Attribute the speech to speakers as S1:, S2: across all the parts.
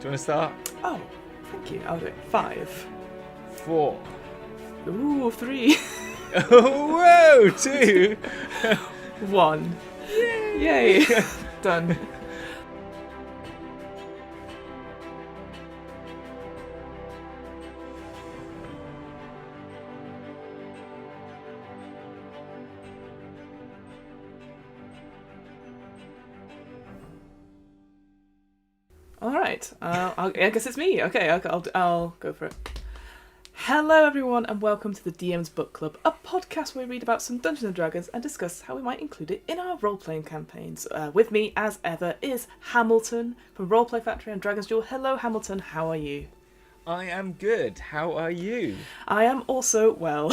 S1: you want to start?
S2: Oh, thank you. I'll do it. 5.
S1: 4.
S2: Ooh, 3.
S1: Whoa, 2.
S2: 1. Yay. Done. All right. I guess it's me. Okay, I'll go for it. Hello, everyone, and welcome to the DM's Book Club, a podcast where we read about some Dungeons and Dragons and discuss how we might include it in our role-playing campaigns. With me, as ever, is Hamilton from Roleplay Factory and Dragon's Duel. Hello, Hamilton. How are you?
S1: I am good. How are you?
S2: I am also well.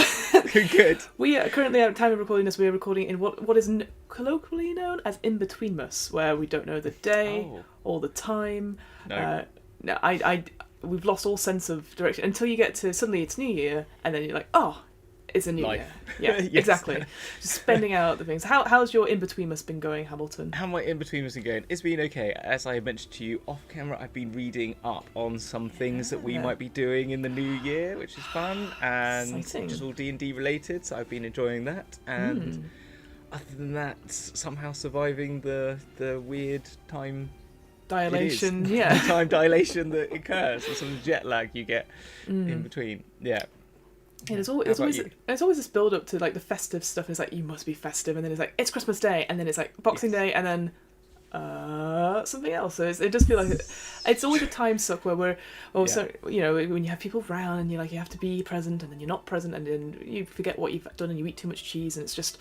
S1: Good.
S2: We are currently, at the time of recording this, we are recording in what is colloquially known as in-betweenmas, where we don't know the day or the time.
S1: No.
S2: We've lost all sense of direction until you get to suddenly it's New Year, and then you're like, oh, it's a new year. Yeah,
S1: Yes.
S2: Exactly. Just spending out the things. How's your in-betweenmas been going, Hamilton?
S1: How my in-between was going? It's been okay. As I mentioned to you off camera, I've been reading up on some things that we might be doing in the new year, which is fun, and
S2: Exciting.
S1: just all D&D related, so I've been enjoying that. And other than that, somehow surviving the weird time
S2: Dilation,
S1: time dilation that occurs, or some jet lag you get in between. Yeah.
S2: Yeah, there's always this build up to like the festive stuff. It's like you must be festive, and then it's like it's Christmas Day, and then it's like Boxing Day, and then something else. So it does feel like it's always a time suck where so you know, when you have people around and you're like you have to be present, and then you're not present, and then you forget what you've done, and you eat too much cheese, and it's just.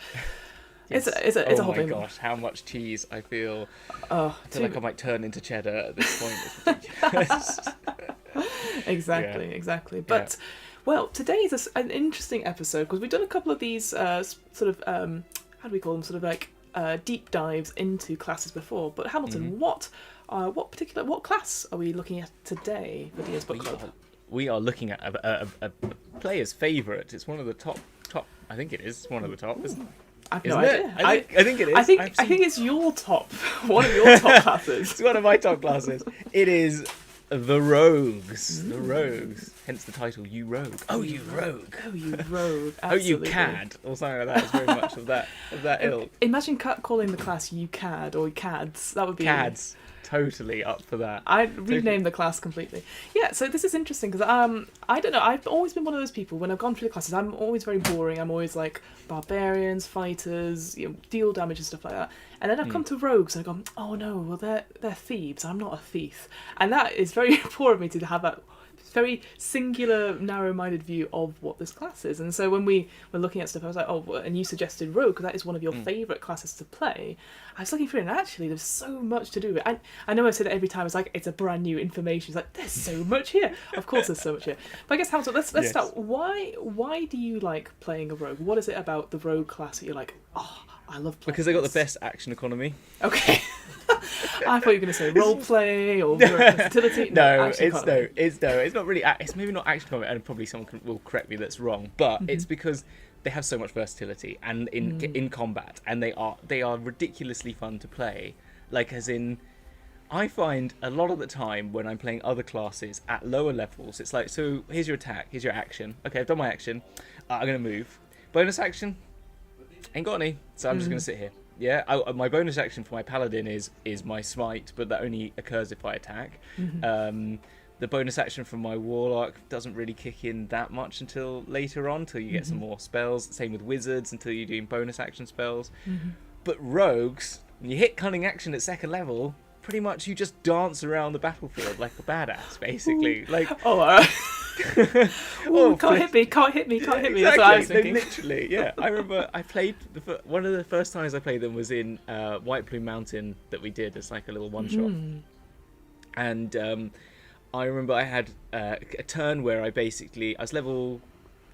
S1: Yes.
S2: It's a whole thing.
S1: Oh my gosh, how much cheese I feel. I feel like I might turn into cheddar at this point. It's ridiculous.
S2: Exactly. But, well, today is an interesting episode because we've done a couple of these sort of, how do we call them, sort of like deep dives into classes before. But Hamilton, what class are we looking at today for DM's Book Club?
S1: We are looking at a player's favourite. It's one of the top. I think it is one of the top, isn't it?
S2: I've no idea.
S1: I think it is.
S2: I think it's your top. One of your top classes.
S1: It's one of my top classes. It is the Rogues. The Rogues. Hence the title, You Rogue. Oh, you Rogue.
S2: Oh, you rogue.
S1: Oh, you
S2: Absolutely.
S1: cad. Or something like that. It's very much of that ilk.
S2: Imagine calling the class you cad or cads. That would be
S1: Cads. Totally up for that.
S2: I'd rename the class completely. Yeah, so this is interesting because I don't know. I've always been one of those people when I've gone through the classes. I'm always very boring. I'm always like barbarians, fighters, deal damage and stuff like that. And then I've come to rogues and I've gone, oh no, well they're thieves. I'm not a thief, and that is very poor of me to have that very singular, narrow-minded view of what this class is. And so when we were looking at stuff, I was like, oh, and you suggested rogue, because that is one of your favourite classes to play. I was looking through it, and actually there's so much to do. I know I say that every time, it's like, it's a brand new information. It's like, there's so much here. Of course there's so much here. But I guess, Hamilton, let's start. Why do you like playing a rogue? What is it about the rogue class that you're like, oh, I love playing
S1: Because they got the
S2: this?
S1: best action economy.
S2: Okay. I thought you were going to say roleplay or versatility.
S1: It's not really. It's maybe not action combat, and probably someone will correct me that's wrong. But it's because they have so much versatility and in combat, and they are ridiculously fun to play. Like as in, I find a lot of the time when I'm playing other classes at lower levels, it's like, so here's your attack, here's your action. Okay, I've done my action. I'm gonna move. Bonus action. Ain't got any, so I'm just gonna sit here. Yeah, my bonus action for my paladin is my smite, but that only occurs if I attack. The bonus action from my warlock doesn't really kick in that much until later on, till you get some more spells. Same with wizards, until you're doing bonus action spells. But rogues, when you hit cunning action at second level, pretty much you just dance around the battlefield like a badass, basically. Like
S2: can't hit me.
S1: Exactly.
S2: That's what I was thinking.
S1: Literally, yeah. I remember I played one of the first times I played them was in White Plume Mountain that we did as like a little one shot, and I remember I had a turn where I was level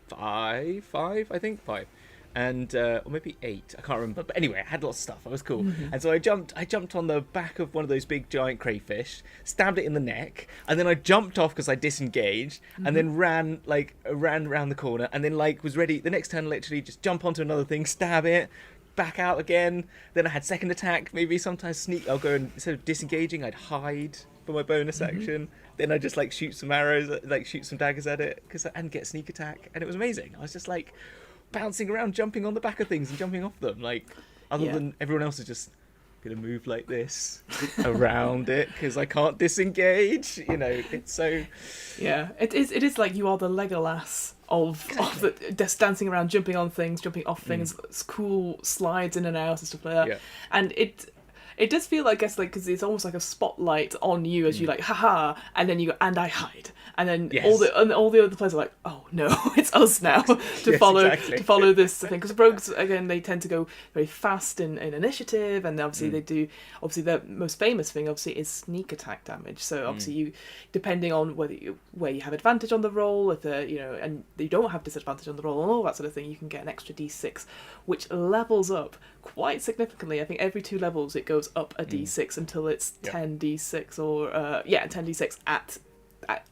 S1: 5, I think 5. And or maybe 8, I can't remember, but anyway, I had lots of stuff. I was cool, and so I jumped on the back of one of those big giant crayfish, stabbed it in the neck, and then I jumped off because I disengaged, and then ran around the corner, and then was ready the next turn, literally just jump onto another thing, stab it, back out again. Then I had second attack, maybe sometimes sneak. I'll go and instead of disengaging, I'd hide for my bonus action. Then I just like shoot some arrows, like shoot some daggers at it, and get sneak attack, and it was amazing. I was just like bouncing around, jumping on the back of things and jumping off them. Like other than everyone else is just gonna move like this around it because I can't disengage. You know, it's so.
S2: Yeah, it is like you are the Legolas of the just dancing around, jumping on things, jumping off things, cool slides in and out and stuff like that. Yeah. And it does feel, I guess, like, because it's almost like a spotlight on you as you like, haha, and then you go, and I hide, and then all the other players are like, oh no, it's us now to follow this thing. Because rogues, again, they tend to go very fast in initiative, and obviously they do. Obviously, the most famous thing, obviously, is sneak attack damage. So obviously, you, depending on where you have advantage on the roll, if and you don't have disadvantage on the roll, and all that sort of thing, you can get an extra d6, which levels up quite significantly. I think every 2 levels it goes up a d6 until it's 10d6 or 10d6 at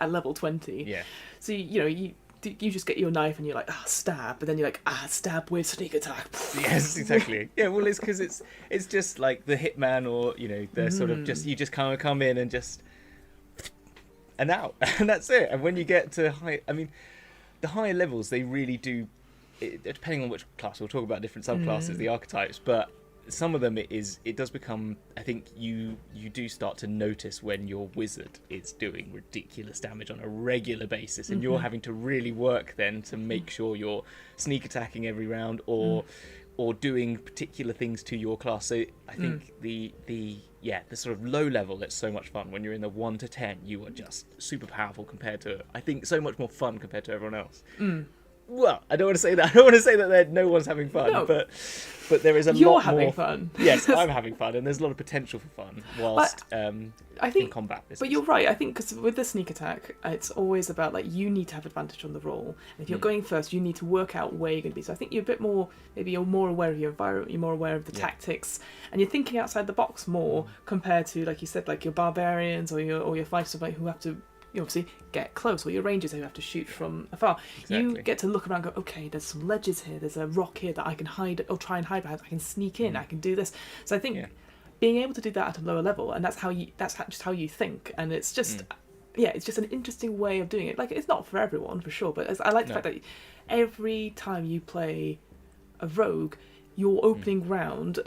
S2: level 20. Yeah. So you just get your knife and you're like, stab, but then you're like, stab with sneak attack.
S1: Yes, exactly. Yeah, well, it's because it's just like the hitman, or the sort of just, you just kind of come in and just and out, and that's it. And when you get to the higher levels, they really do. Depending on which class, we'll talk about different subclasses, the archetypes, but some of them it does become, I think you do start to notice when your wizard is doing ridiculous damage on a regular basis, and you're having to really work then to make sure you're sneak attacking every round or doing particular things to your class. So I think the sort of low level, it's so much fun. When you're in the 1 to 10, you are just super powerful compared to, I think, so much more fun compared to everyone else. Well, I don't want to say that. I don't want to say that no one's having fun, but there is a lot more.
S2: You're having fun.
S1: Yes, I'm having fun, and there's a lot of potential for fun whilst
S2: I think,
S1: in combat.
S2: But you're right. I think because with the sneak attack, it's always about like you need to have advantage on the roll, and if you're going first, you need to work out where you're going to be. So I think you're a bit more. Maybe you're more aware of your environment. You're more aware of the tactics, and you're thinking outside the box more compared to, like you said, like your barbarians or your fighters who have to. You obviously get close, or your rangers who have to shoot from afar. Exactly. You get to look around and go, okay, there's some ledges here, there's a rock here that I can hide or try and hide behind. I can sneak in, I can do this. So I think being able to do that at a lower level, and that's just how you think, and it's just it's just an interesting way of doing it. Like, it's not for everyone, for sure, but I like the fact that every time you play a rogue, your opening round,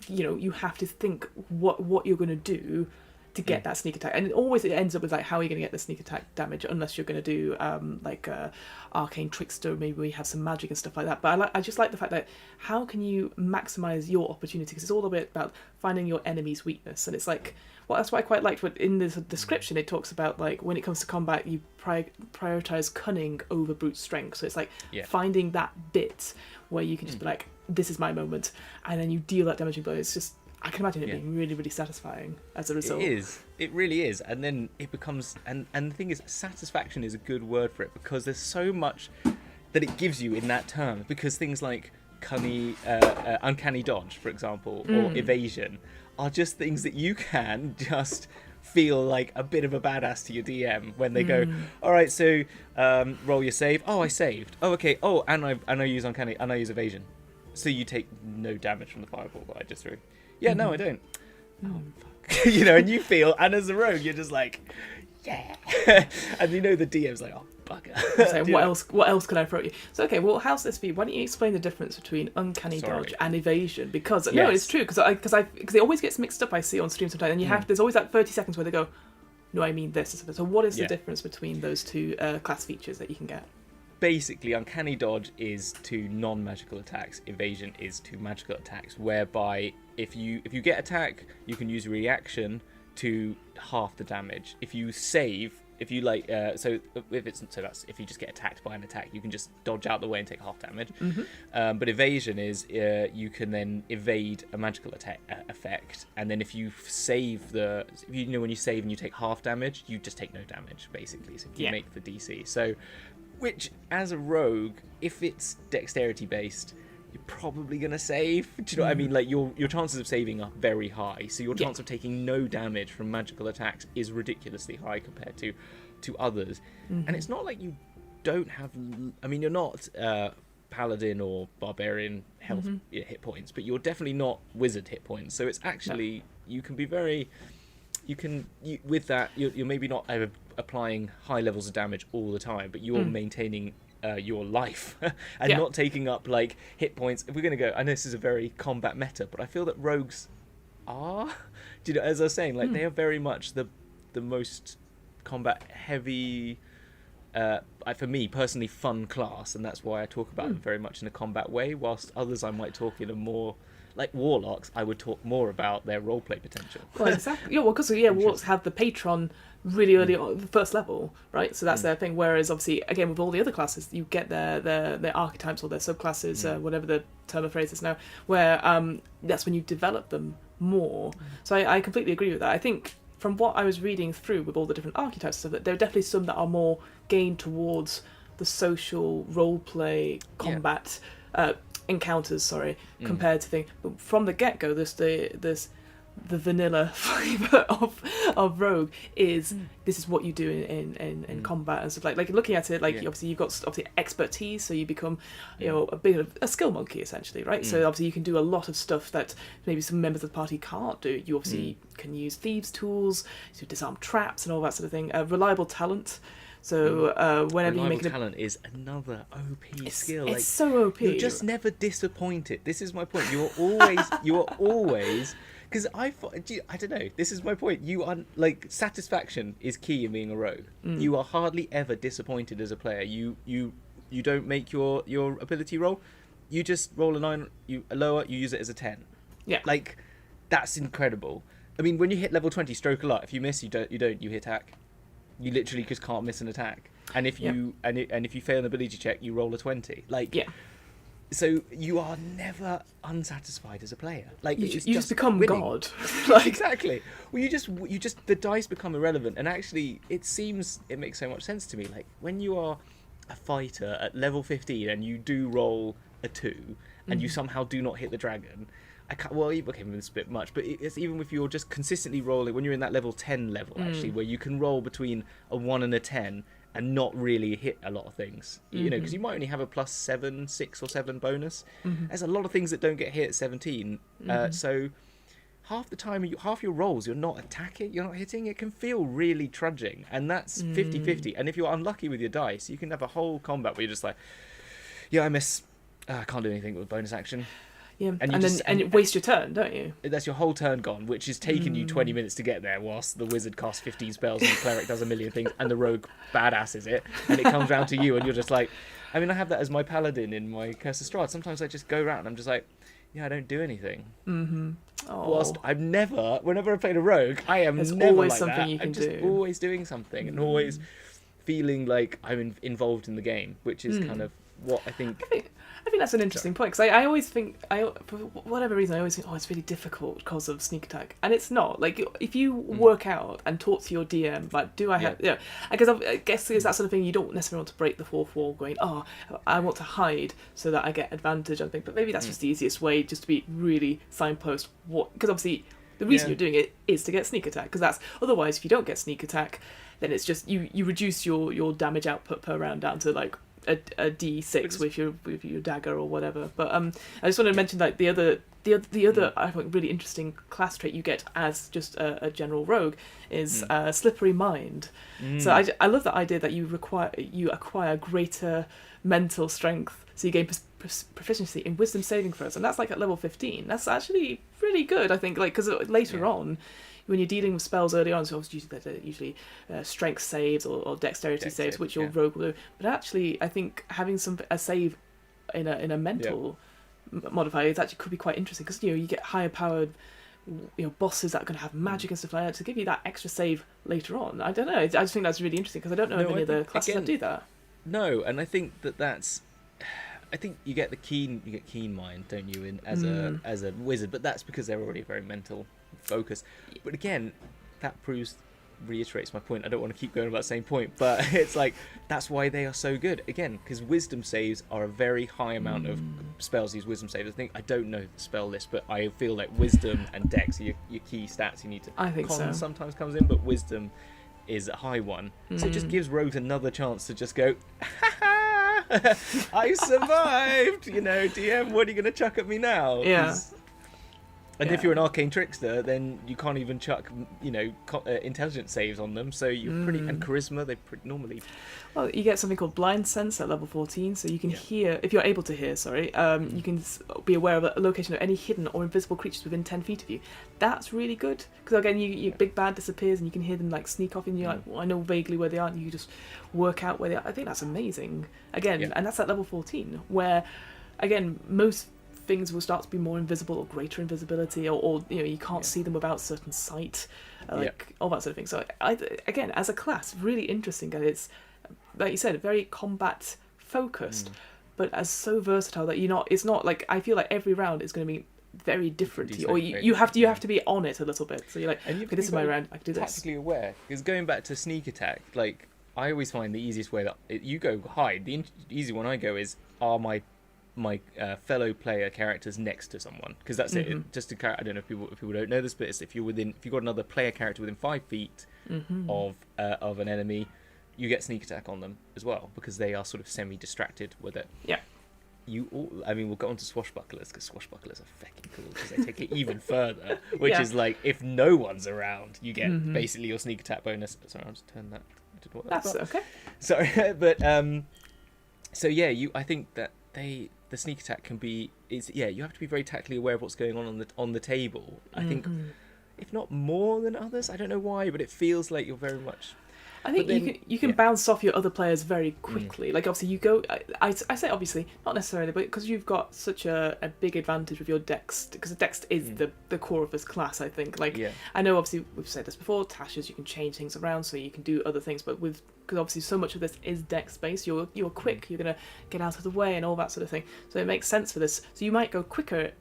S2: you have to think what you're going to do to get that sneak attack, and it ends up with like, how are you going to get the sneak attack damage, unless you're going to do Arcane Trickster, maybe we have some magic and stuff like that. But I just like the fact that how can you maximize your opportunity, because it's all a bit about finding your enemy's weakness. And it's like, well, that's why I quite liked what in the description it talks about, like, when it comes to combat, you prioritize cunning over brute strength. So it's like finding that bit where you can just be like, this is my moment, and then you deal that damaging blow. It's just, I can imagine it being really, really satisfying as a result.
S1: It is. It really is. And then it becomes... And the thing is, satisfaction is a good word for it, because there's so much that it gives you in that term. Because things like uncanny dodge, for example, or evasion, are just things that you can just feel like a bit of a badass to your DM when they go, all right, so roll your save. Oh, I saved. Oh, okay. Oh, and I use uncanny, and I use evasion. So you take no damage from the fireball that I just threw. Yeah, no, I don't. Oh, fuck. And you feel, and as a rogue, you're just like, yeah. And the DM's like, oh, bugger.
S2: So what else can I throw at you? So, okay, well, how's this for you? Why don't you explain the difference between uncanny dodge and evasion? Because, no, it's true, because it always gets mixed up, I see on stream sometimes, and there's always that 30 seconds where they go, no, I mean this. So what is the difference between those two class features that you can get?
S1: Basically, uncanny dodge is to non-magical attacks, evasion is to magical attacks, whereby if you get attack, you can use reaction to half the damage. If you save, if you that's if you just get attacked by an attack, you can just dodge out the way and take half damage. But evasion is you can then evade a magical attack effect, and then if you save when you save and you take half damage, you just take no damage basically. So if you make the DC, so. Which, as a rogue, if it's dexterity based, you're probably going to save. Do you know what I mean? Like, your chances of saving are very high. So your chance of taking no damage from magical attacks is ridiculously high compared to others. And it's not like you don't have... I mean, you're not paladin or barbarian health hit points, but you're definitely not wizard hit points. So it's actually... You can be very... with that you're maybe not applying high levels of damage all the time, but you're maintaining your life and not taking up like hit points. If we're going to go, I know this is a very combat meta, but I feel that rogues are, do you know, as I was saying, like they are very much the most combat heavy, for me personally, fun class, and that's why I talk about them very much in a combat way, whilst others I might talk in a more, like warlocks, I would talk more about their roleplay potential.
S2: Well, exactly. Yeah, well, because warlocks have the patron really early on, the first level, right? So that's their thing. Whereas obviously, again, with all the other classes, you get their archetypes or their subclasses, whatever the term of phrase is now, where that's when you develop them more. So I completely agree with that. I think from what I was reading through with all the different archetypes and stuff, that there are definitely some that are more gained towards the social roleplay combat encounters, compared to things. But from the get-go, the vanilla flavour of rogue is this is what you do in combat and stuff, like looking at it, obviously you've got expertise, so you become a bit of a skill monkey essentially, right? So obviously you can do a lot of stuff that maybe some members of the party can't do. You obviously can use thieves tools to disarm traps and all that sort of thing. Reliable talent. So whenever you make
S1: talent is another OP skill.
S2: It's so OP.
S1: You're just never disappointed. This is my point. You are always. Because I don't know. This is my point. You are like, satisfaction is key in being a rogue. You are hardly ever disappointed as a player. You don't make your ability roll. You just roll a 9, a lower. You use it as a 10.
S2: Yeah.
S1: Like, that's incredible. I mean, when you hit level 20, stroke a lot. If you miss, you hit attack. You literally just can't miss an attack. And if you and if you fail an ability check, you roll a 20. Like, so you are never unsatisfied as a player. Like,
S2: you just become
S1: winning.
S2: God.
S1: Exactly. Well, you just the dice become irrelevant. And actually, it makes so much sense to me. Like, when you are a fighter at level 15 and you do roll a 2 and you somehow do not hit the dragon, it's a bit much, but it's even if you're just consistently rolling, when you're in that level 10 level, actually, where you can roll between a 1 and a 10 and not really hit a lot of things, because you might only have a plus 7, 6 or 7 bonus. There's a lot of things that don't get hit at 17. So half the time, half your rolls, you're not attacking, you're not hitting. It can feel really trudging, and that's 50-50. And if you're unlucky with your dice, you can have a whole combat where you're just like, I miss, I can't do anything with bonus action.
S2: Yeah, and you waste your turn, don't you?
S1: That's your whole turn gone, which has taken you 20 minutes to get there, whilst the wizard casts 15 spells and the cleric does a million things and the rogue badasses it, and it comes round to you and you're just like, I mean, I have that as my paladin in my Curse of Strahd. Sometimes I just go around and I'm just like, I don't do anything. Whilst whenever I played a rogue, I am
S2: There's
S1: never
S2: always
S1: like
S2: something
S1: that.
S2: you can
S1: I'm just
S2: do.
S1: always doing something and always feeling like I'm involved in the game, which is kind of what I think
S2: that's an interesting point, because I always think, for whatever reason, I always think, it's really difficult because of sneak attack, and it's not. Like, if you work out and talk to your DM, like, do I have, because I guess it's that sort of thing. You don't necessarily want to break the fourth wall, going, I want to hide so that I get advantage. I think, but maybe that's just the easiest way, just to be really signpost what, because obviously the reason you're doing it is to get sneak attack, because that's, otherwise if you don't get sneak attack, then it's just you reduce your damage output per round down to like a D6 with your dagger or whatever. But I just wanted to mention that the other I think really interesting class trait you get as just a general rogue is slippery mind. So I love that idea that you acquire greater mental strength, so you gain proficiency in wisdom saving throws, and that's like at level 15. That's actually really good, I think, like, because later on, when you're dealing with spells early on, so obviously they're usually strength saves or dexterity saves, which your rogue will do. But actually, I think having a save in a mental modifier is actually could be quite interesting, because you get higher powered bosses that are going to have magic and stuff like that to give you that extra save later on. I don't know. I just think that's really interesting, because I don't know if any other classes that do that.
S1: No, and I think that's. I think you get keen mind, don't you, as a wizard, but that's because they're already very mental focused. But again, that reiterates my point. I don't want to keep going about the same point, but it's like, that's why they are so good. Again, because wisdom saves are a very high amount of spells use wisdom saves. I don't know the spell list, but I feel like wisdom and dex are your key stats you need to.
S2: I think
S1: Con sometimes comes in, but wisdom is a high one. So it just gives rogues another chance to just go, I survived! DM, what are you going to chuck at me now?
S2: Yeah.
S1: And if you're an Arcane Trickster, then you can't even chuck, intelligence saves on them. So you're pretty... And charisma, they normally...
S2: Well, you get something called Blind Sense at level 14, so you can hear... If you're able to hear, you can be aware of a location of any hidden or invisible creatures within 10 feet of you. That's really good. Because, again, your big bad disappears and you can hear them, like, sneak off and you're like, well, I know vaguely where they are, and you just work out where they are. I think that's amazing. Again, and that's at level 14, where, again, most... things will start to be more invisible or greater invisibility, or you can't see them without certain sight, all that sort of thing. So again, as a class, really interesting, and it's, like you said, very combat focused, but as so versatile that it's not like, I feel like every round is going to be very different to you, or you have to be on it a little bit. So you're like, okay, this is my round, I can do this.
S1: Tactically aware, because going back to sneak attack, like I always find the easiest way that you go hide. The easy one I go is, are my fellow player characters next to someone, because that's it. Just to, I don't know if people don't know this, but it's if you've got another player character within 5 feet of an enemy, you get sneak attack on them as well, because they are sort of semi-distracted with it. We'll go on to swashbucklers, because swashbucklers are fucking cool, because they take it even further, which is like, if no one's around, you get basically your sneak attack bonus. Sorry, I'll just turn that.
S2: That's okay.
S1: Sorry, but I think that the sneak attack can be you have to be very tactically aware of what's going on the table. I think, if not more than others, I don't know why, but it feels like you're very much...
S2: I think you can bounce off your other players very quickly. Like, obviously, you go... I say obviously, not necessarily, but because you've got such a big advantage with your dex, because the dex is the core of this class, I think. Like, I know, obviously, we've said this before, Tasha's, you can change things around so you can do other things, but because obviously so much of this is dex-based, you're quick, you're going to get out of the way and all that sort of thing. So it makes sense for this. So you might go quicker...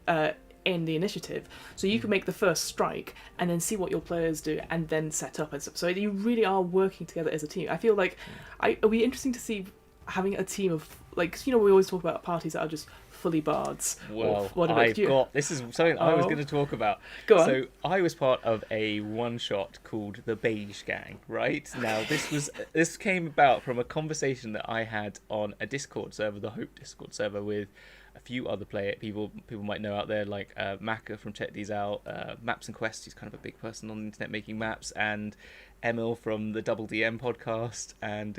S2: in the initiative, so you can make the first strike and then see what your players do and then set up and stuff. So you really are working together as a team. I feel like it'll be interesting to see having a team of, like, we always talk about parties that are just fully bards.
S1: Well, this is something I was going to talk about.
S2: Go on.
S1: So I was part of a one-shot called the Beige Gang, right? Now, this came about from a conversation that I had on a Discord server, the Hope Discord server, with a few other people might know out there, like Maka from Check These Out, Maps and Quests, he's kind of a big person on the internet making maps, and Emil from the Double DM podcast, and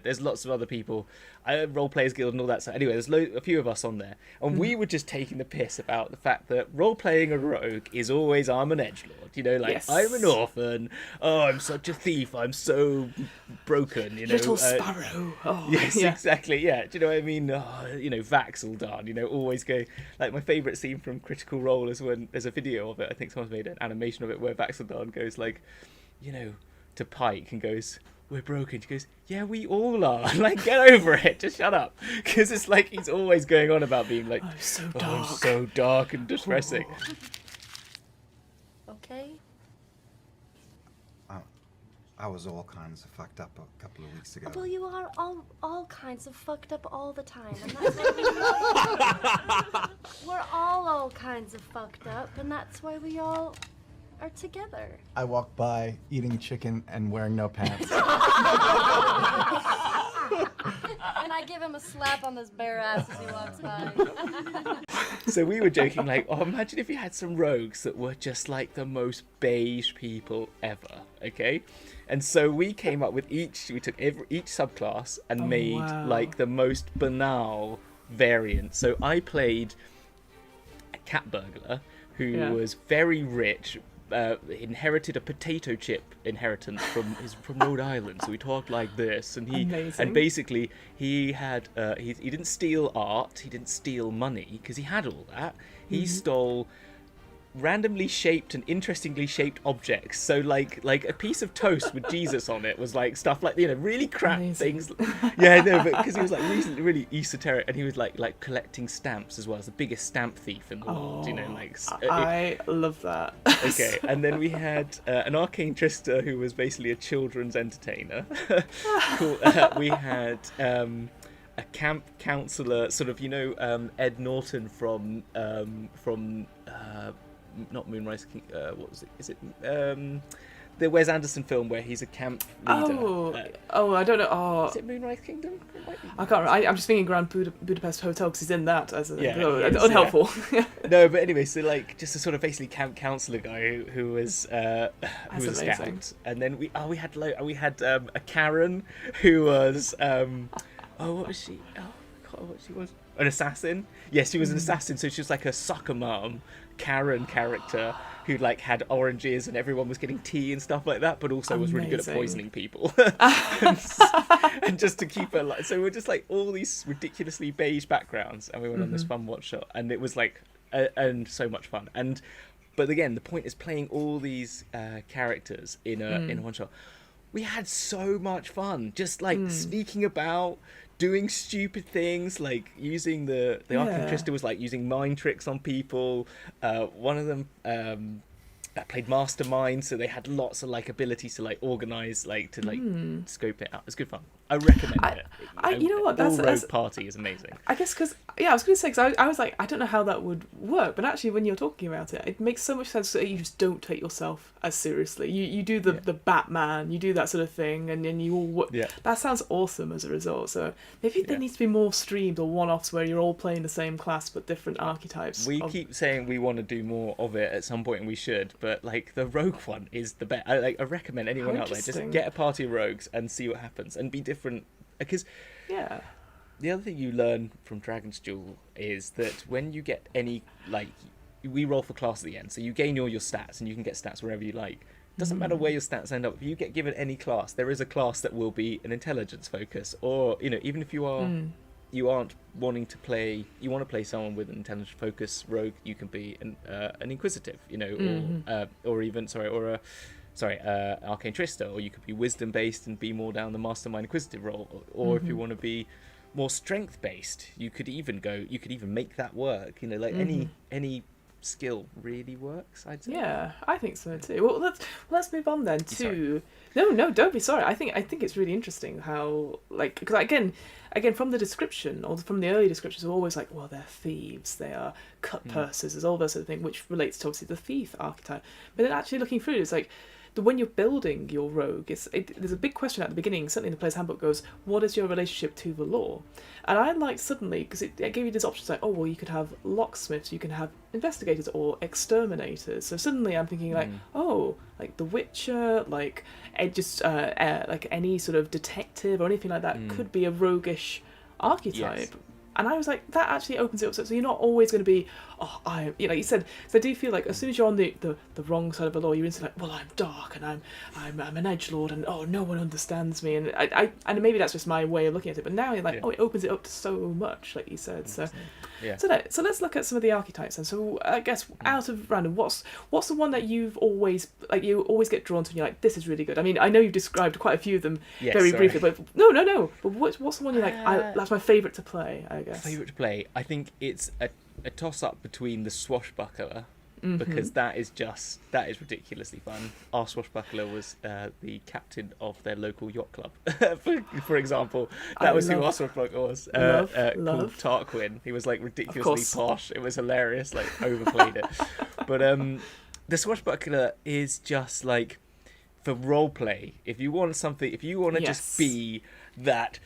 S1: there's lots of other people, Role Players Guild and all that. So anyway, there's a few of us on there, and we were just taking the piss about the fact that role-playing a rogue is always, I'm an edgelord, I'm an orphan, I'm such a thief, I'm so broken,
S2: Little Sparrow.
S1: Yes, exactly, yeah. Do you know what I mean? Vax'Uldan, always going, like, my favourite scene from Critical Role is when there's a video of it, I think someone's made an animation of it, where Vax'Uldan goes, like, to Pike and goes, we're broken. She goes, yeah, we all are. Like, get over it. Just shut up. Because it's like he's always going on about being like, I'm so dark and depressing.
S3: Okay.
S4: I was all kinds of fucked up a couple of weeks ago.
S3: Well, you are all kinds of fucked up all the time, and that's why we're all kinds of fucked up, and that's why we all are together.
S5: I walk by eating chicken and wearing no pants.
S3: And I give him a slap on his bare ass as he walks by.
S1: So we were joking, like, imagine if you had some rogues that were just like the most beige people ever, okay? And so we came up with we took each subclass and made like the most banal variant. So I played a cat burglar who was very rich, inherited a potato chip inheritance from Rhode Island, so he talked like this, and basically he had he didn't steal art, he didn't steal money, because he had all that. He stole randomly shaped and interestingly shaped objects. So like a piece of toast with Jesus on it was like stuff like, really crap things. Yeah, no, but because he was like really esoteric, and he was like collecting stamps as well. As the biggest stamp thief in the world,
S2: I love that.
S1: Okay, and then we had an Arcane Trickster who was basically a children's entertainer. Cool. We had a camp counselor, sort of, Ed Norton from not Moonrise King, what was it? Is it the Wes Anderson film where he's a camp leader.
S2: I don't know. Oh,
S1: Is it Moonrise Kingdom? It might be.
S2: I can't remember. I'm just thinking Grand Budapest Hotel because he's in that as a
S1: Yeah, he is,
S2: unhelpful.
S1: No, but anyway, so like just a sort of basically camp counselor guy who was a
S2: amazing.
S1: scout, and then we had a Karen who was what was she? Oh, God, what she was? An assassin. Yes, she was an assassin. So she was like a soccer mom, Karen character who like had oranges and everyone was getting tea and stuff like that, but also was really good at poisoning people. and just to keep her like, so we're just like all these ridiculously beige backgrounds, and we went on this fun watch shot, and it was like and so much fun. But again, the point is playing all these characters in a one shot. We had so much fun just like sneaking about, doing stupid things, like using the Arcane Trickster was like using mind tricks on people. One of them played Mastermind, so they had lots of like abilities to like organize, like to like scope it out. It's good fun. I recommend it.
S2: You know what?
S1: All Rogue Party is amazing.
S2: I guess because I was going to say, because I was like, I don't know how that would work, but actually when you're talking about it, it makes so much sense that you just don't take yourself as seriously. You do the Batman, you do that sort of thing, and then you all that sounds awesome as a result. So maybe there needs to be more streams or one-offs where you're all playing the same class but different archetypes.
S1: We keep saying we want to do more of it at some point, and we should, but like the rogue one is the best. I recommend anyone out there just get a party of rogues and see what happens and be different, because the other thing you learn from Dragon's Duel is that when you get any, like, we roll for class at the end, so you gain all your stats and you can get stats wherever you like. Doesn't matter where your stats end up. If you get given any class, there is a class that will be an intelligence focus, or even if you are you aren't wanting to play, you want to play someone with an intelligence focus rogue, you can be an Inquisitive, or even Arcane Trickster, or you could be wisdom based and be more down the Mastermind Inquisitive role, or if you want to be more strength based, you could even make that work. Any skill really works, I'd say.
S2: Yeah, I think so too. Well, let's move on then to. No, don't be sorry. I think it's really interesting how, like, because again from the description or from the early descriptions, we're always like, well, they're thieves, they are cut purses, there's all that sort of thing, which relates to obviously the thief archetype. But then actually looking through, it's like when you're building your rogue, there's a big question at the beginning. Certainly in the player's handbook goes, what is your relationship to the law? And I liked suddenly, because it gave you these options like, oh, well, you could have locksmiths, you can have investigators or exterminators. So suddenly I'm thinking like, oh, like The Witcher, like like any sort of detective or anything like that could be a roguish archetype. Yes. And I was like, that actually opens it up. So you're not always going to be, like you said. So I do feel like as soon as you're on the wrong side of the law, you're instantly like, well, I'm dark and I'm an edgelord and no one understands me. And and maybe that's just my way of looking at it. But now you're like, it opens it up to so much, like you said. So so let's look at some of the archetypes. And so I guess out of random, what's the one that you always get drawn to and you're like, this is really good? I mean, I know you've described quite a few of them briefly, but no. But what's the one you're like, that's my favourite to play, I guess.
S1: Favourite to play? I think it's a toss-up between the Swashbuckler, because that is ridiculously fun. Our Swashbuckler was the captain of their local yacht club, for example. That was who our Swashbuckler was. Called Tarquin. He was like ridiculously posh. It was hilarious, like overplayed it. But the Swashbuckler is just like, for roleplay, if you want to just be that,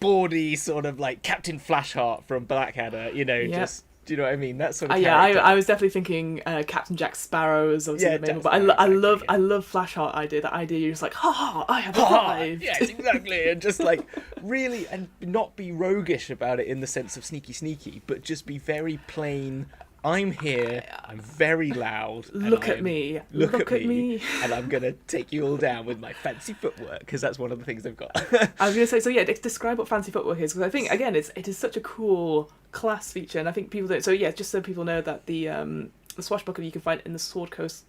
S1: bawdy sort of like Captain Flashheart from Blackadder, just, do you know what I mean? That sort of character.
S2: I was definitely thinking Captain Jack Sparrow is obviously the main one, but I love Flashheart idea. That idea, you're just like, I have arrived.
S1: Yes, exactly. And just like really, and not be roguish about it in the sense of sneaky, but just be very plain. I'm here, I'm very loud.
S2: Look at me.
S1: And I'm going to take you all down with my fancy footwork, because that's one of the things they've got.
S2: I was going to say, so describe what fancy footwork is, because I think, again, it is such a cool class feature, and I think people don't. So just so people know that the Swashbuckler you can find in the Sword Coast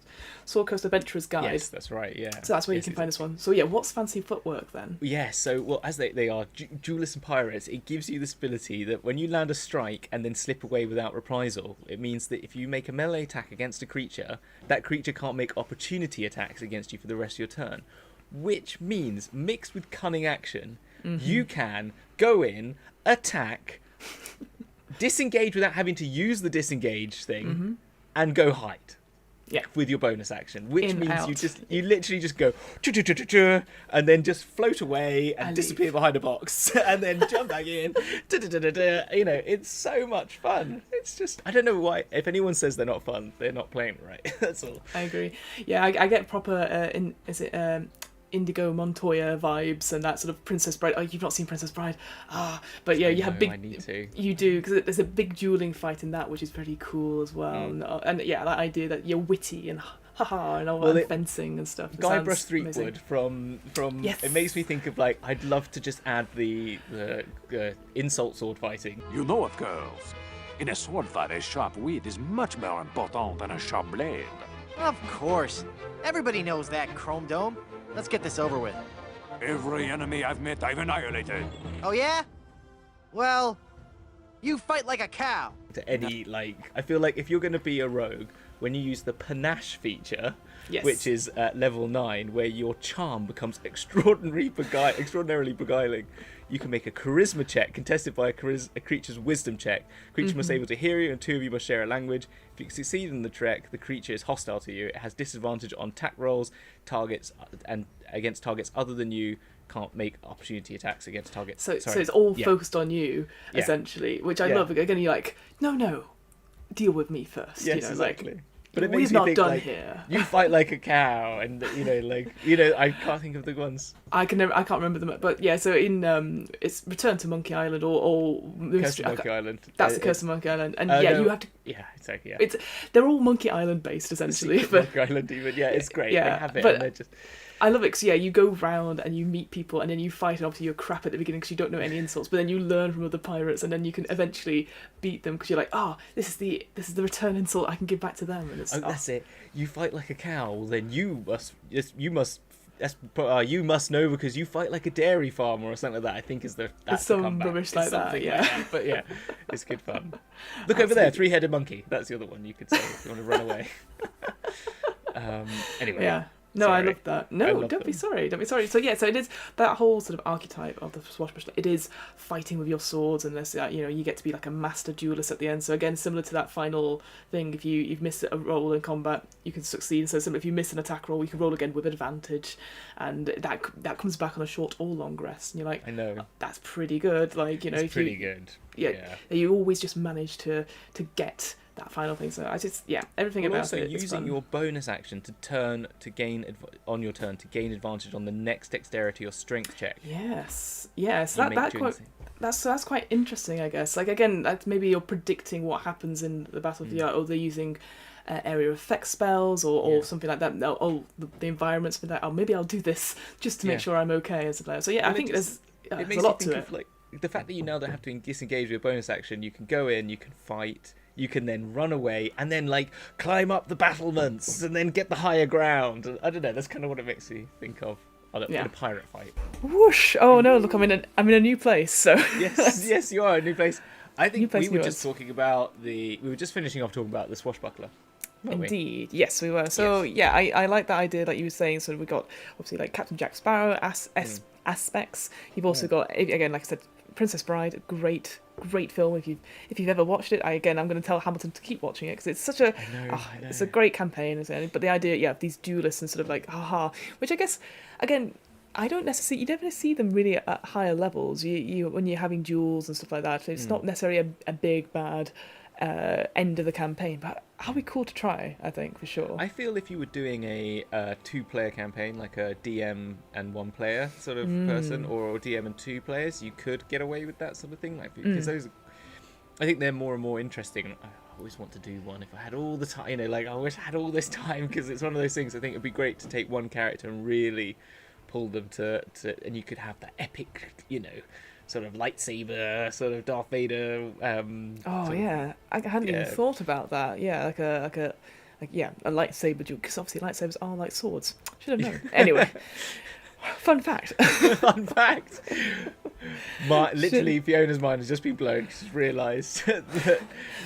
S2: Adventurer's Guide.
S1: Yes, that's right, yeah.
S2: So that's where you can find this one. So what's fancy footwork then?
S1: Yeah, so as they are duelists and pirates, it gives you this ability that when you land a strike and then slip away without reprisal, it means that if you make a melee attack against a creature, that creature can't make opportunity attacks against you for the rest of your turn. Which means, mixed with cunning action, you can go in, attack, disengage without having to use the disengage thing, and go hide.
S2: Yeah.
S1: with your bonus action, which
S2: In,
S1: means
S2: out.
S1: you literally just go "Chu-chu-chu-chu-chu," and then just float away and
S2: And
S1: disappear
S2: leave.
S1: behind a box and then jump back in. You know, it's so much fun. It's just, I don't know why. If anyone says they're not fun, they're not playing it right. That's all.
S2: I agree. Yeah, I get proper Indigo Montoya vibes and that sort of Princess Bride. Oh, you've not seen Princess Bride? But yeah, you have
S1: I need to.
S2: You do, because there's a big dueling fight in that, which is pretty cool as well. And yeah, that idea that you're witty and haha and all that fencing and stuff.
S1: Guybrush Threepwood from
S2: Yes.
S1: it makes me think of, like, I'd love to just add the insult sword fighting.
S6: You know it, girls. In a sword fight, a sharp wit is much more important than a sharp blade.
S7: Of course. Everybody knows that, Chrome Dome. Let's get this over with.
S6: Every enemy I've met, I've annihilated.
S7: Oh, yeah? Well, you fight like a cow.
S1: To any, like, I feel like if you're going to be a rogue, when you use the panache feature,
S2: Yes.
S1: which is at level 9, where your charm becomes extraordinarily beguiling, you can make a charisma check contested by a creature's wisdom check. Creature must be able to hear you, and 2 of you must share a language. If you succeed in the check, the creature is hostile to you. It has disadvantage on attack rolls, targets, and against targets other than you. Can't make opportunity attacks against targets.
S2: So it's all focused on you,
S1: Yeah.
S2: essentially, which I
S1: Yeah.
S2: love. Again, you're like, no, deal with me first.
S1: Yes,
S2: you know,
S1: exactly.
S2: Like,
S1: But it
S2: we've
S1: makes me
S2: not
S1: think,
S2: done
S1: like,
S2: here.
S1: you fight like a cow, and I can't think of the ones.
S2: I can't remember them, but yeah. So in it's Return to Monkey Island or
S1: Curse of Monkey Island.
S2: That's the Curse of Monkey Island, and
S1: No,
S2: you have to.
S1: Yeah, exactly. Yeah.
S2: They're all Monkey Island based essentially,
S1: Secret
S2: but
S1: Monkey Island, even. Yeah, it's great.
S2: Yeah,
S1: they have it,
S2: but-
S1: and they're just.
S2: I love it because you go round and you meet people and then you fight, and obviously you're crap at the beginning because you don't know any insults, but then you learn from other pirates and then you can eventually beat them because you're like, this is the return insult I can give back to them, and it's
S1: That's it. You fight like a cow, then you must know because you fight like a dairy farmer or something like that. I think is that's the
S2: some
S1: comeback.
S2: rubbish
S1: It's
S2: like that,
S1: something
S2: yeah.
S1: But yeah, it's good fun. Look over there, 3-headed monkey. That's the other one you could say if you want to run away. Anyway.
S2: Yeah. No, I
S1: sorry.
S2: love that.
S1: I
S2: No,
S1: love
S2: don't be
S1: them.
S2: sorry. Don't be sorry. So yeah, so it is that whole sort of archetype of the Swashbuckler. It is fighting with your swords, and this, you get to be like a master duelist at the end. So again, similar to that final thing, if you've missed a roll in combat, you can succeed. So similar, if you miss an attack roll, you can roll again with advantage, and that comes back on a short or long rest. And you're like,
S1: I know.
S2: "Oh, that's pretty good. Like
S1: It's
S2: if
S1: pretty
S2: you,
S1: good.
S2: Yeah, you always just manage to get that final thing. So everything
S1: But
S2: about
S1: also
S2: it. is
S1: using
S2: fun.
S1: your bonus action to gain advantage on the next dexterity or strength check.
S2: Yes.
S1: You make during
S2: That's quite interesting, I guess. Like again, that's maybe you're predicting what happens in the battlefield, or they're using area effect spells or something like that. No, the environment's for that. Oh, maybe I'll do this just to make sure I'm okay as a player. So yeah, I think there's
S1: it
S2: a
S1: makes
S2: lot
S1: you think
S2: to it.
S1: of, like, the fact that you now don't have to disengage with your bonus action. You can go in, you can fight, you can then run away, and then like climb up the battlements and then get the higher ground. I don't know. That's kind of what it makes me think of. In a pirate fight.
S2: Whoosh! Oh no! Look, I'm in a new place. So
S1: Yes, you are a new place. I think
S2: place,
S1: we were
S2: new
S1: just talking about we were just finishing off talking about the Swashbuckler. weren't we?
S2: Indeed, yes, we were. So yeah, I like that idea that you were saying. So we got obviously like Captain Jack Sparrow aspects. You've also got, again, like I said, Princess Bride. Great film. If you've ever watched it, I'm going to tell Hamilton to keep watching it because it's such a
S1: I know.
S2: it's a great campaign. Isn't it? But the idea, of these duelists and sort of like which I guess again. I don't necessarily. You never see them really at higher levels. You when you're having duels and stuff like that. It's not necessarily a big bad end of the campaign, but that'll be cool to try. I think for sure.
S1: I feel if you were doing a 2-player campaign, like a DM and 1 player sort of person, or a DM and 2 players, you could get away with that sort of thing. Like because those, I think they're more and more interesting. I always want to do one if I had all the time. I wish I had all this time because it's one of those things. I think it'd be great to take one character and really pull them to and you could have that epic, sort of lightsaber, sort of Darth Vader.
S2: I hadn't even thought about that. Yeah, like a lightsaber duel, because obviously lightsabers are like swords. Should have known. Anyway, fun fact.
S1: Fun fact. Literally, Fiona's mind has just been blown. She's realised that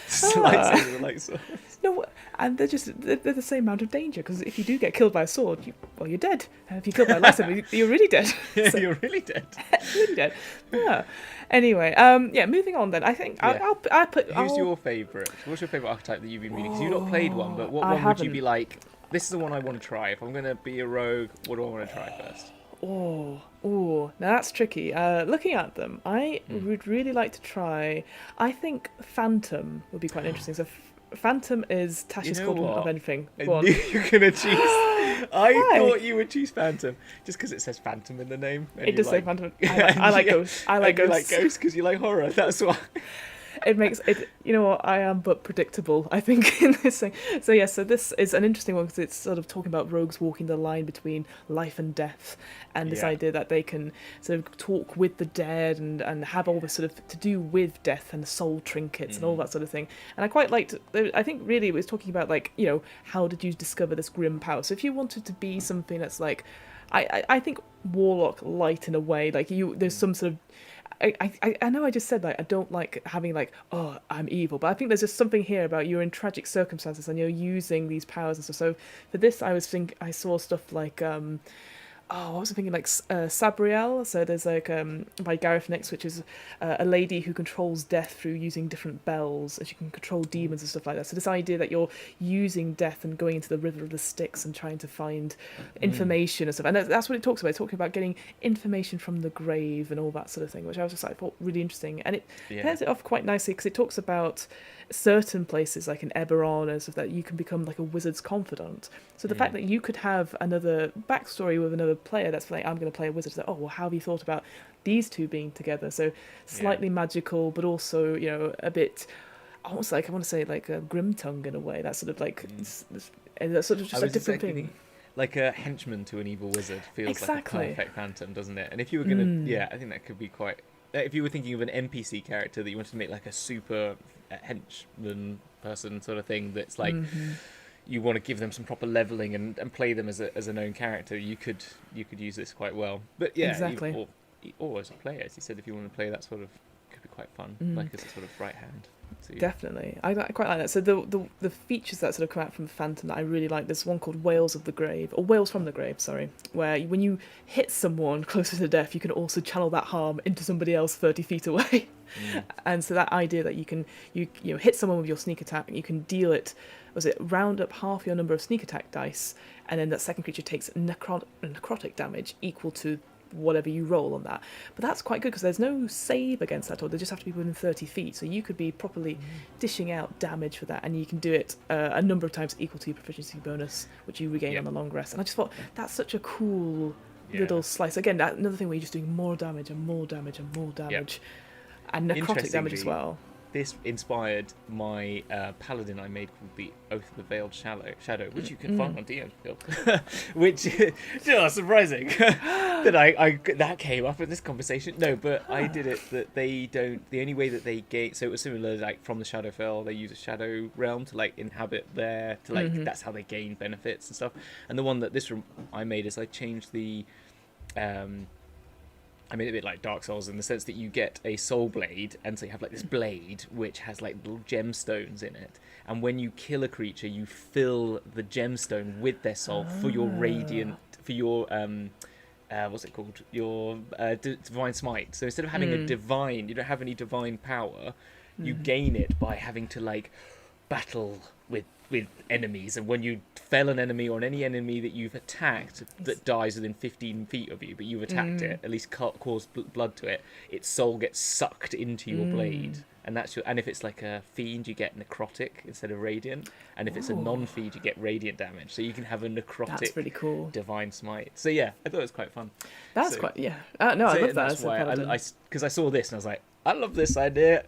S1: lightsabers are like swords.
S2: No, And they're the same amount of danger, because if you do get killed by a sword, you're dead. And if you're killed by a lightsaber, you're really dead.
S1: Yeah, so, you're really dead.
S2: really dead. Yeah. Anyway, moving on then. I think I'll put.
S1: Who's your favourite? What's your favourite archetype that you've been reading? Because you've not played one, but what
S2: I
S1: one would you
S2: haven't.
S1: be like? This is the one I want to try. If I'm going to be a rogue, what do I want to try first?
S2: Oh, now that's tricky. Looking at them, I would really like to try. I think Phantom would be quite interesting. So Phantom is Tasha's Cauldron of anything.
S1: I
S2: Go on.
S1: knew you were going to choose. I thought you would choose Phantom just because it says Phantom in the name.
S2: It does say Phantom. I like ghosts. I like ghosts.
S1: You like ghosts because you like horror. That's why.
S2: It makes it. You know what? I am but predictable, I think, in this thing. So yeah. So this is an interesting one because it's sort of talking about rogues walking the line between life and death, and this idea that they can sort of talk with the dead and have all this sort of to do with death and soul trinkets and all that sort of thing. And I quite liked. I think really it was talking about like, you know, how did you discover this grim power? So if you wanted to be something that's like, I think warlock light in a way. Like there's some sort of. I know I just said like I don't like having like, oh, I'm evil, but I think there's just something here about you're in tragic circumstances and you're using these powers and stuff. So for this I saw stuff like what was I thinking, like Sabriel. So there's like by Gareth Nix, which is a lady who controls death through using different bells, and she can control demons and stuff like that. So this idea that you're using death and going into the river of the Styx and trying to find information and stuff, and that's what it talks about. It's talking about getting information from the grave and all that sort of thing, which I was just like thought really interesting, and it pairs it off quite nicely because it talks about certain places like in Eberron and stuff that you can become like a wizard's confidant. So the fact that you could have another backstory with another player that's like, I'm going to play a wizard, so, oh well, how have you thought about these two being together? So slightly magical, but also, you know, a bit almost like, I want to say like a grim tongue in a way. That's sort of like that's sort of just a different thing.
S1: Like a henchman to an evil wizard feels
S2: Exactly.
S1: like a perfect Phantom, doesn't it? And if you were going to, I think that could be quite. If you were thinking of an NPC character that you wanted to make like a super henchman person sort of thing, that's like you want to give them some proper leveling and play them as a known character, you could use this quite well. But yeah,
S2: exactly.
S1: Or as a player, as you said, if you want to play that sort of, could be quite fun, like as a sort of right hand. So,
S2: definitely, I quite like that. So the features that sort of come out from Phantom that I really like, there's one called Whales of the Grave, or Whales from the Grave, sorry, where when you hit someone closer to death, you can also channel that harm into somebody else 30 feet away. And so that idea that you can you know hit someone with your sneak attack, you can deal it, round up half your number of sneak attack dice, and then that second creature takes necrotic damage equal to whatever you roll on that. But that's quite good because there's no save against that, or they just have to be within 30 feet, so you could be properly dishing out damage for that, and you can do it a number of times equal to your proficiency bonus, which you regain on the long rest. And I just thought that's such a cool little slice. Again, another thing where you're just doing more damage and more damage and more damage, and necrotic damage as well.
S1: This inspired my paladin I made called the Oath of the Veiled Shadow, which you can find on DM, which surprising that came up in this conversation. No, but I did it that they don't. The only way that they gain, so it was similar like from the Shadowfell, they use a shadow realm to like inhabit there, to like that's how they gain benefits and stuff. And the one that I made is I changed the. I mean, a bit like Dark Souls in the sense that you get a soul blade, and so you have like this blade which has like little gemstones in it, and when you kill a creature, you fill the gemstone with their soul for your radiant, for your what's it called? Your divine smite. So instead of having a divine, you don't have any divine power, you gain it by having to like battle with enemies, and when you fell an enemy or any enemy that you've attacked that dies within 15 feet of you, but you've attacked it, at least caused blood to it, its soul gets sucked into your blade, and that's and if it's like a fiend, you get necrotic instead of radiant, and if it's a non-fiend, you get radiant damage, so you can have a necrotic.
S2: That's pretty cool.
S1: Divine smite. So yeah, I thought it was quite fun.
S2: That's quite no, I love that.
S1: That's why because I saw this and I was like, I love this idea.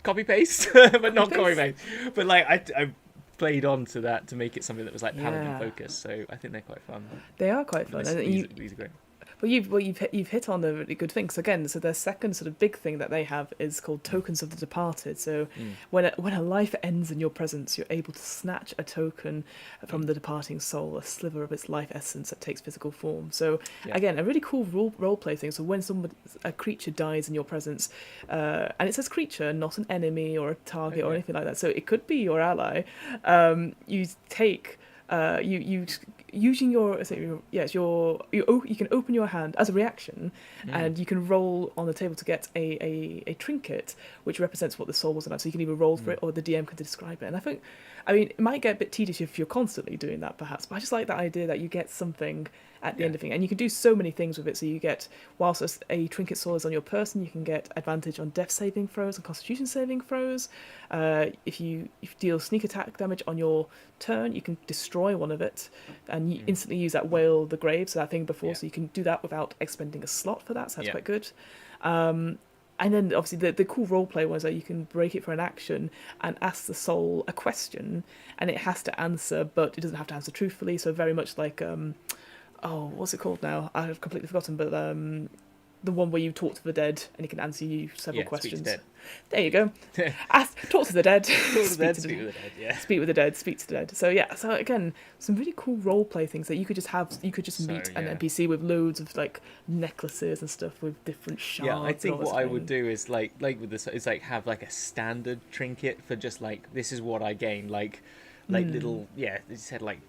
S1: Copy paste, but not copy paste. But like I played on to that to make it something that was like paladin focused. So I think they're quite fun.
S2: They are quite fun.
S1: These are great.
S2: you've hit on a really good thing. So again, their second sort of big thing that they have is called tokens of the departed. So when a life ends in your presence, you're able to snatch a token from the departing soul, a sliver of its life essence that takes physical form. So again, a really cool role play thing. So when a creature dies in your presence, and it says creature, not an enemy or a target or anything like that. So it could be your ally. You take. You using you can open your hand as a reaction, and you can roll on the table to get a trinket which represents what the soul was about. So you can either roll for it, or the DM can describe it. And I mean, it might get a bit tedious if you're constantly doing that, perhaps. But I just like that idea that you get something at the end of it, and you can do so many things with it. So you get, whilst a trinket soul is on your person, you can get advantage on death saving throws and constitution saving throws. If you deal sneak attack damage on your turn, you can destroy one of it, and you instantly use that Wail the Grave, so that thing before. So you can do that without expending a slot for that. So that's quite good. And then obviously the cool roleplay was that you can break it for an action and ask the soul a question, and it has to answer, but it doesn't have to answer truthfully. So very much like what's it called now? I've completely forgotten, but the one where you talk to the dead and it can answer you several questions. There you go. Talk to the dead. Speak with the dead. Yeah. Speak with the dead. Speak to the dead. So yeah. So again, some really cool role play things that you could just have. You could just meet an NPC with loads of like necklaces and stuff with different shards.
S1: Yeah, I think what I would do is like with this is like have like a standard trinket for just like, this is what I gain, like little you said like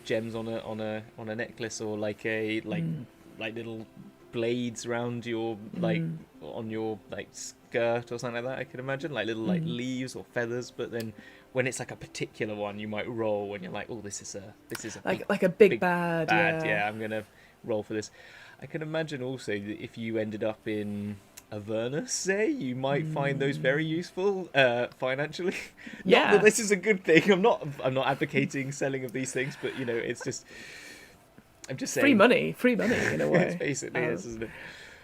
S1: gems on a necklace, or like a like little blades around your like on your like skirt or something like that. I can imagine like little like leaves or feathers, but then when it's like a particular one, you might roll when you're like, oh, this is a
S2: like a big bad.
S1: Yeah, I'm gonna roll for this. I can imagine also that if you ended up in Avernus, say, you might find those very useful financially. Not that this is a good thing. I'm not advocating selling of these things, but you know, it's just, I'm just saying
S2: free money in a way.
S1: It's basically is, isn't it?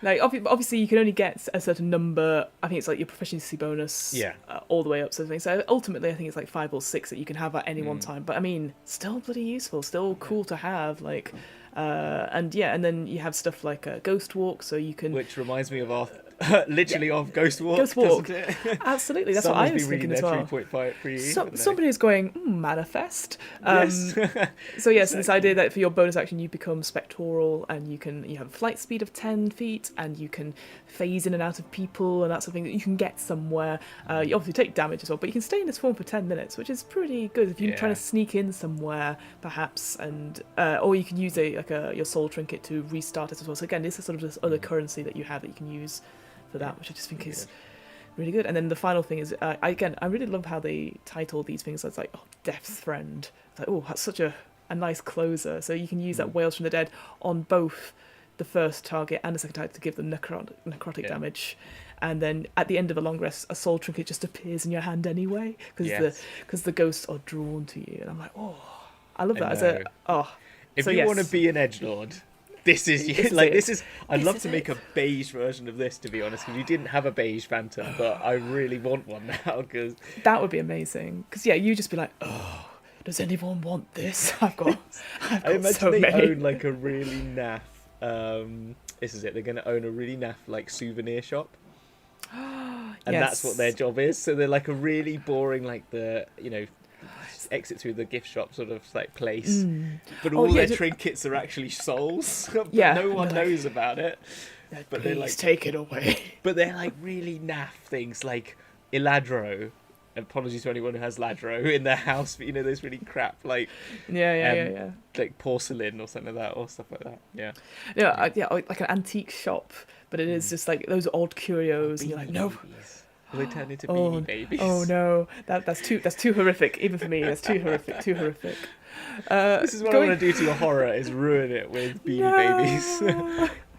S2: Like obviously you can only get a certain number. I think it's like your proficiency bonus, all the way up, sort of thing. So ultimately, I think it's like 5 or 6 that you can have at any one time. But I mean, still bloody useful, still cool to have. Like, and then you have stuff like Ghost Walk, so you can. Which
S1: reminds me of our. Literally of Ghost Walk.
S2: Ghost Walk. Absolutely, that's what I was thinking as well.
S1: 3.5 for you.
S2: Somebody is going, manifest.
S1: Yes.
S2: So yes, this idea that for your bonus action you become Spectoral, and you have a flight speed of 10 feet, and you can phase in and out of people, and that's something that you can get somewhere. You obviously take damage as well, but you can stay in this form for 10 minutes, which is pretty good if you're trying to sneak in somewhere, perhaps, and or you can use your soul trinket to restart it as well. So again, this is sort of this other currency that you have that you can use for that, which I just think is really good. And then the final thing is, I really love how they title these things as like, Death's Friend. It's like, that's such a nice closer. So you can use that Wails from the Dead on both the first target and the second target to give them necrotic damage. And then at the end of a long rest, a soul trinket just appears in your hand anyway, because the ghosts are drawn to you. And I'm like, I love that.
S1: If you want to be an edgelord, this is. I'd love to make a beige version of this, to be honest, because you didn't have a beige phantom, but I really want one now. Because
S2: that would be amazing. Because you just be like, does anyone want this? I've got
S1: I imagine
S2: so
S1: they
S2: many.
S1: own like a really naff. This is it. They're going to own a really naff like souvenir shop, and that's what their job is. So they're like a really boring, like exit through the gift shop sort of like place, but all their trinkets are actually souls. But no one knows about it. But they're like,
S2: take it away.
S1: But they're like really naff things, like Eladro. Apologies to anyone who has Ladro in their house, but those really crap like like porcelain or something like that, or stuff like that.
S2: Like an antique shop, but it is just like those odd curios, and you're like, no.
S1: They turn into beanie babies.
S2: Oh no, that's too horrific. Even for me, that's too horrific.
S1: This is what I want to do to your horror: is ruin it with beanie babies.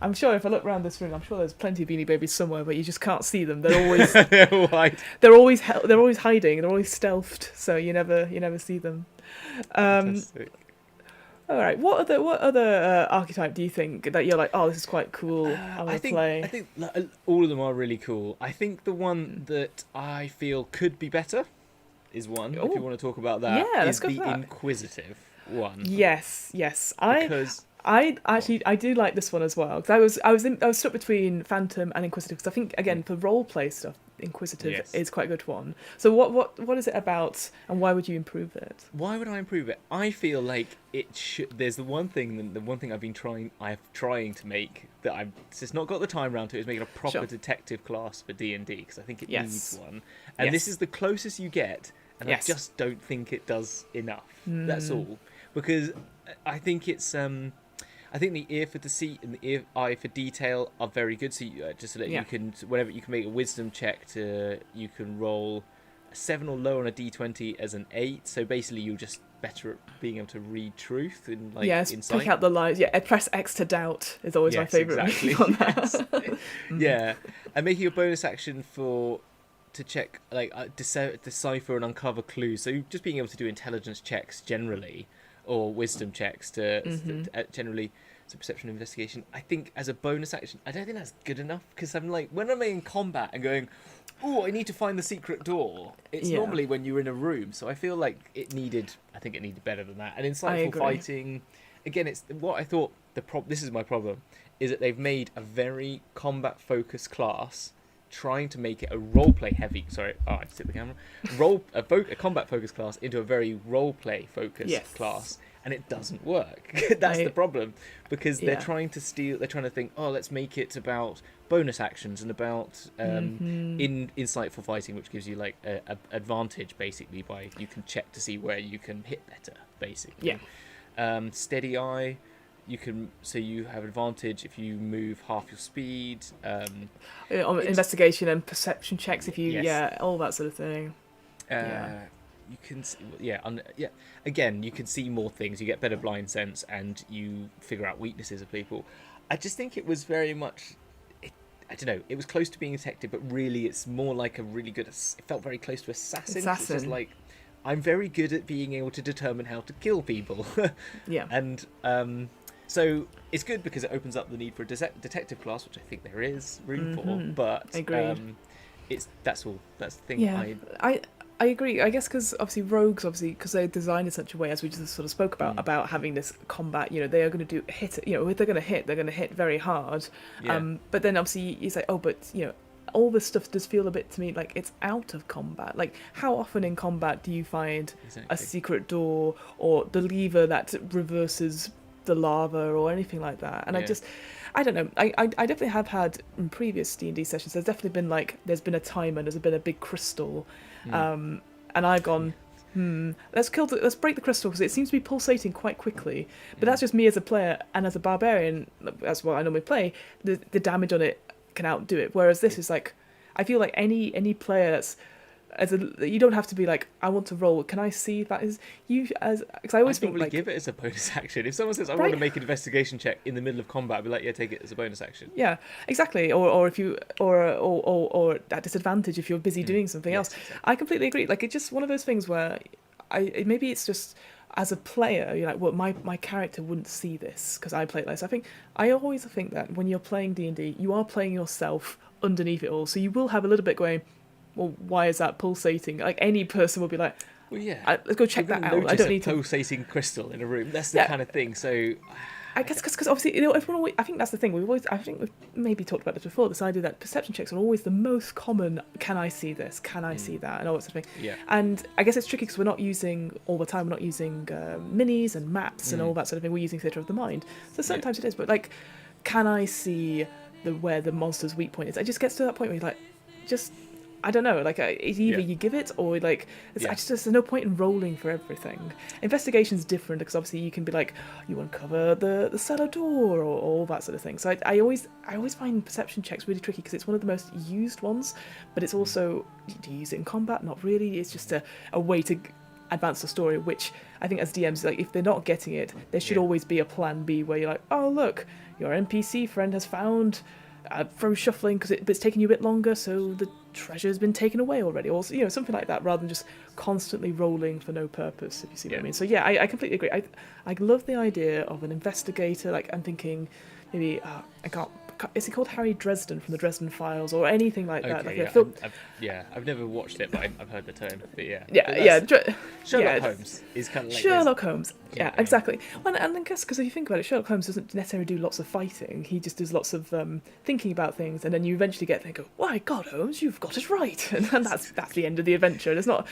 S2: I'm sure if I look around this room, I'm sure there's plenty of beanie babies somewhere, but you just can't see them. They're always they're always hiding. They're always stealthed, so you never see them.
S1: Fantastic.
S2: All right. What other archetype do you think that you're like, this is quite cool? I think
S1: all of them are really cool. I think the one that I feel could be better is one. If you want to talk about that, is the Inquisitive one.
S2: Yes. I do like this one as well, because I was stuck between Phantom and Inquisitive, because I think again for role play stuff, Inquisitive is quite a good one. So what is it about, and why would you improve it?
S1: Why would I improve it? I feel like it should. There's the one thing I've trying to make that I've just not got the time around to, is making a proper detective class for D&D, because I think it needs one, and this is the closest you get, and I just don't think it does enough. That's all, because I think it's I think the ear for deceit and the eye for detail are very good. So you, just so that you can, whenever you can make a wisdom check, you can roll a 7 or lower on a d20 as an 8. So basically, you're just better at being able to read truth and insight.
S2: Pick out the lines. Yeah, press X to doubt is always my favourite.
S1: Exactly.
S2: On that.
S1: Yeah, and making a bonus action to check decipher and uncover clues. So just being able to do intelligence checks generally, or wisdom checks to generally, so perception and investigation. I think as a bonus action, I don't think that's good enough, because I'm like, when I'm in combat and going, oh, I need to find the secret door, it's normally when you're in a room. So I feel like it needed better than that. And insightful fighting, again, it's what I thought this is my problem, is that they've made a very combat focused class, trying to make it a roleplay heavy. Sorry, I just hit the camera. A combat focused class into a very roleplay focused class, and it doesn't work. That's the problem, because they're trying to steal. They're trying to think, oh, let's make it about bonus actions and about insightful fighting, which gives you like a advantage basically by you can check to see where you can hit better basically. Steady eye. You have advantage if you move half your speed.
S2: On investigation and perception checks, if you all that sort of thing.
S1: You can again, you can see more things. You get better blind sense, and you figure out weaknesses of people. I just think it was very much. I don't know. It was close to being a detective, but really, it's more like a really good. It felt very close to assassin. It's just like, I'm very good at being able to determine how to kill people. And so it's good because it opens up the need for a detective class, which I think there is room for. But that's all. That's the thing.
S2: Yeah, I agree. I guess because obviously rogues, because they're designed in such a way, as we just sort of spoke about having this combat. They are going to hit. If they're going to hit very hard. But then obviously you say, oh, but all this stuff does feel a bit to me like it's out of combat. Like, how often in combat do you find a secret door or the lever that reverses the lava or anything like that? And I don't know. I definitely have had in previous D&D sessions. There's definitely been there's been a timer. There's been a big crystal, and I've gone, let's break the crystal because it seems to be pulsating quite quickly. But that's just me as a player, and as a barbarian, that's what I normally play. The damage on it can outdo it. Whereas this is like, I feel like any player that's you don't have to be like, I want to roll. Can I see that is you as? Because I always think like,
S1: give it as a bonus action. If someone says I want to make an investigation check in the middle of combat, I'd be like, yeah, take it as a bonus action. Yeah,
S2: exactly. Or if you or at disadvantage if you're busy doing something else. Exactly. I completely agree. Like, it's just one of those things where maybe it's just as a player, you're like, well, my character wouldn't see this because I play it less. I always think that when you're playing D&D, you are playing yourself underneath it all, so you will have a little bit going, well, why is that pulsating? Like, any person will be like, well, yeah, let's go check that out. I don't need
S1: a pulsating crystal in a room. That's the kind of thing. So
S2: I guess because obviously, everyone always, I think that's the thing. I think we've maybe talked about this before. This idea that perception checks are always the most common. Can I see this? Can I see that? And all that sort of thing. Yeah. And I guess it's tricky because we're not using all the time. We're not using minis and maps and all that sort of thing. We're using theatre of the mind. So sometimes it is, but like, can I see where the monster's weak point is? It just gets to that point where you're like, I don't know, like, it's either you give it or like, there's no point in rolling for everything. Investigation's different because obviously you can be like, you uncover the cellar door or all that sort of thing. So I always find perception checks really tricky because it's one of the most used ones, but it's also, do you use it in combat? Not really. It's just a way to advance the story, which I think as DMs, like, if they're not getting it, there should always be a plan B where you're like, oh, look, your NPC friend has found from shuffling because it's taken you a bit longer, so the treasure's been taken away already, or something like that, rather than just constantly rolling for no purpose, if you see what I mean. So I completely agree. I love the idea of an investigator. Like, I'm thinking, maybe I can't. Is he called Harry Dresden from the Dresden Files or anything like that?
S1: Okay,
S2: Like
S1: I've never watched it, but I've heard the term. But yeah,
S2: Sherlock
S1: Holmes is kind of like
S2: Sherlock Holmes. Yeah,
S1: Yeah.
S2: exactly. And I guess because if you think about it, Sherlock Holmes doesn't necessarily do lots of fighting. He just does lots of thinking about things, and then you eventually get there and go, "My God, Holmes, you've got it right," and that's the end of the adventure. It's not.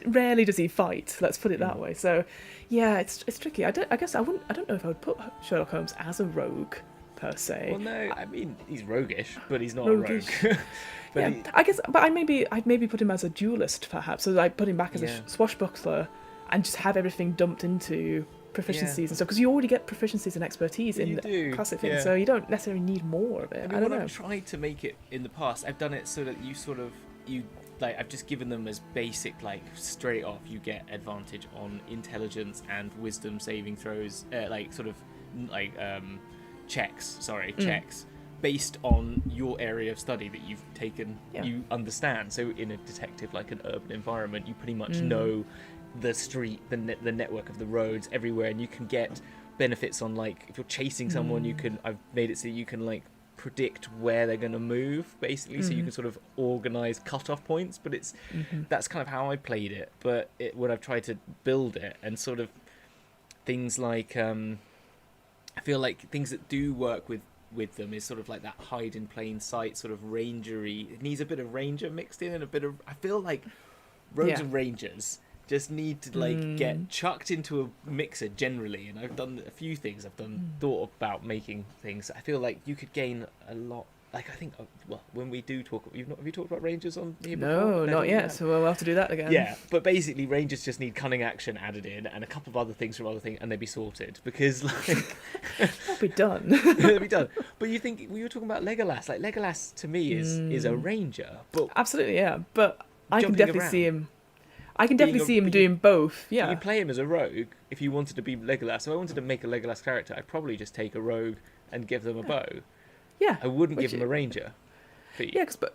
S2: Rarely does he fight. Let's put it that way. So, yeah, it's tricky. I don't know if I would put Sherlock Holmes as a rogue per se.
S1: Well, no, I mean he's roguish, but he's not
S2: Roguish.
S1: a rogue. But
S2: I guess, but I'd maybe put him as a duelist, perhaps. So I put him back as a swashbuckler, and just have everything dumped into proficiencies and stuff. Because you already get proficiencies and expertise in the classic things, so you don't necessarily need more of it. I don't know.
S1: I've tried to make it in the past. I've done it so that I've just given them as basic, like straight off, you get advantage on intelligence and wisdom saving throws, checks based on your area of study that you've taken, you understand. So in a detective, like an urban environment, you pretty much know the street, the network of the roads everywhere, and you can get benefits on, like, if you're chasing someone, I've made it so you can, like, predict where they're going to move, basically, so you can sort of organize cutoff points. But that's kind of how I played it. But when I've tried to build it, and sort of things like I feel like things that do work with them is sort of like that hide in plain sight, sort of rangery. It needs a bit of ranger mixed in, and a bit of, I feel like rogues and rangers just need to like get chucked into a mixer generally. And I've done a few things. Thought about making things. I feel like you could gain a lot. Like, I think, when we do talk, have you talked about rangers on here before?
S2: No, not yet. So we'll have to do that again.
S1: Yeah, but basically, rangers just need cunning action added in, and a couple of other things from other things, and they'd be sorted. Because, like,
S2: they'll be done.
S1: they'll be done. But you think, we were talking about Legolas. Like, Legolas to me is a ranger. But
S2: absolutely, yeah. But I can definitely see him. I can definitely see him doing both. Yeah.
S1: You play him as a rogue if you wanted to be Legolas. So I wanted to make a Legolas character. I'd probably just take a rogue and give them a bow.
S2: Yeah,
S1: I wouldn't give them a ranger.
S2: Because that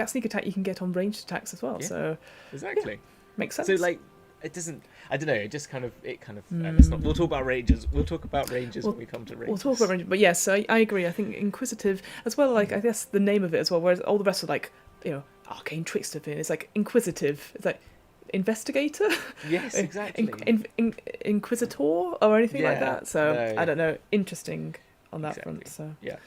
S2: sneak attack you can get on ranged attacks as well. Yeah, so
S1: exactly,
S2: makes sense.
S1: So like, it doesn't. I don't know. It just kind of. It's not. We'll talk about rangers. We'll talk about rangers when we come to rangers.
S2: We'll talk about rangers. But yes, I agree. I think Inquisitive as well. Like, I guess the name of it as well. Whereas all the rest are like, Arcane Trickster thing. It's like Inquisitive. It's like investigator.
S1: Yes, exactly.
S2: Inquisitor or anything like that. So I don't know. Interesting on that front. So
S1: yeah.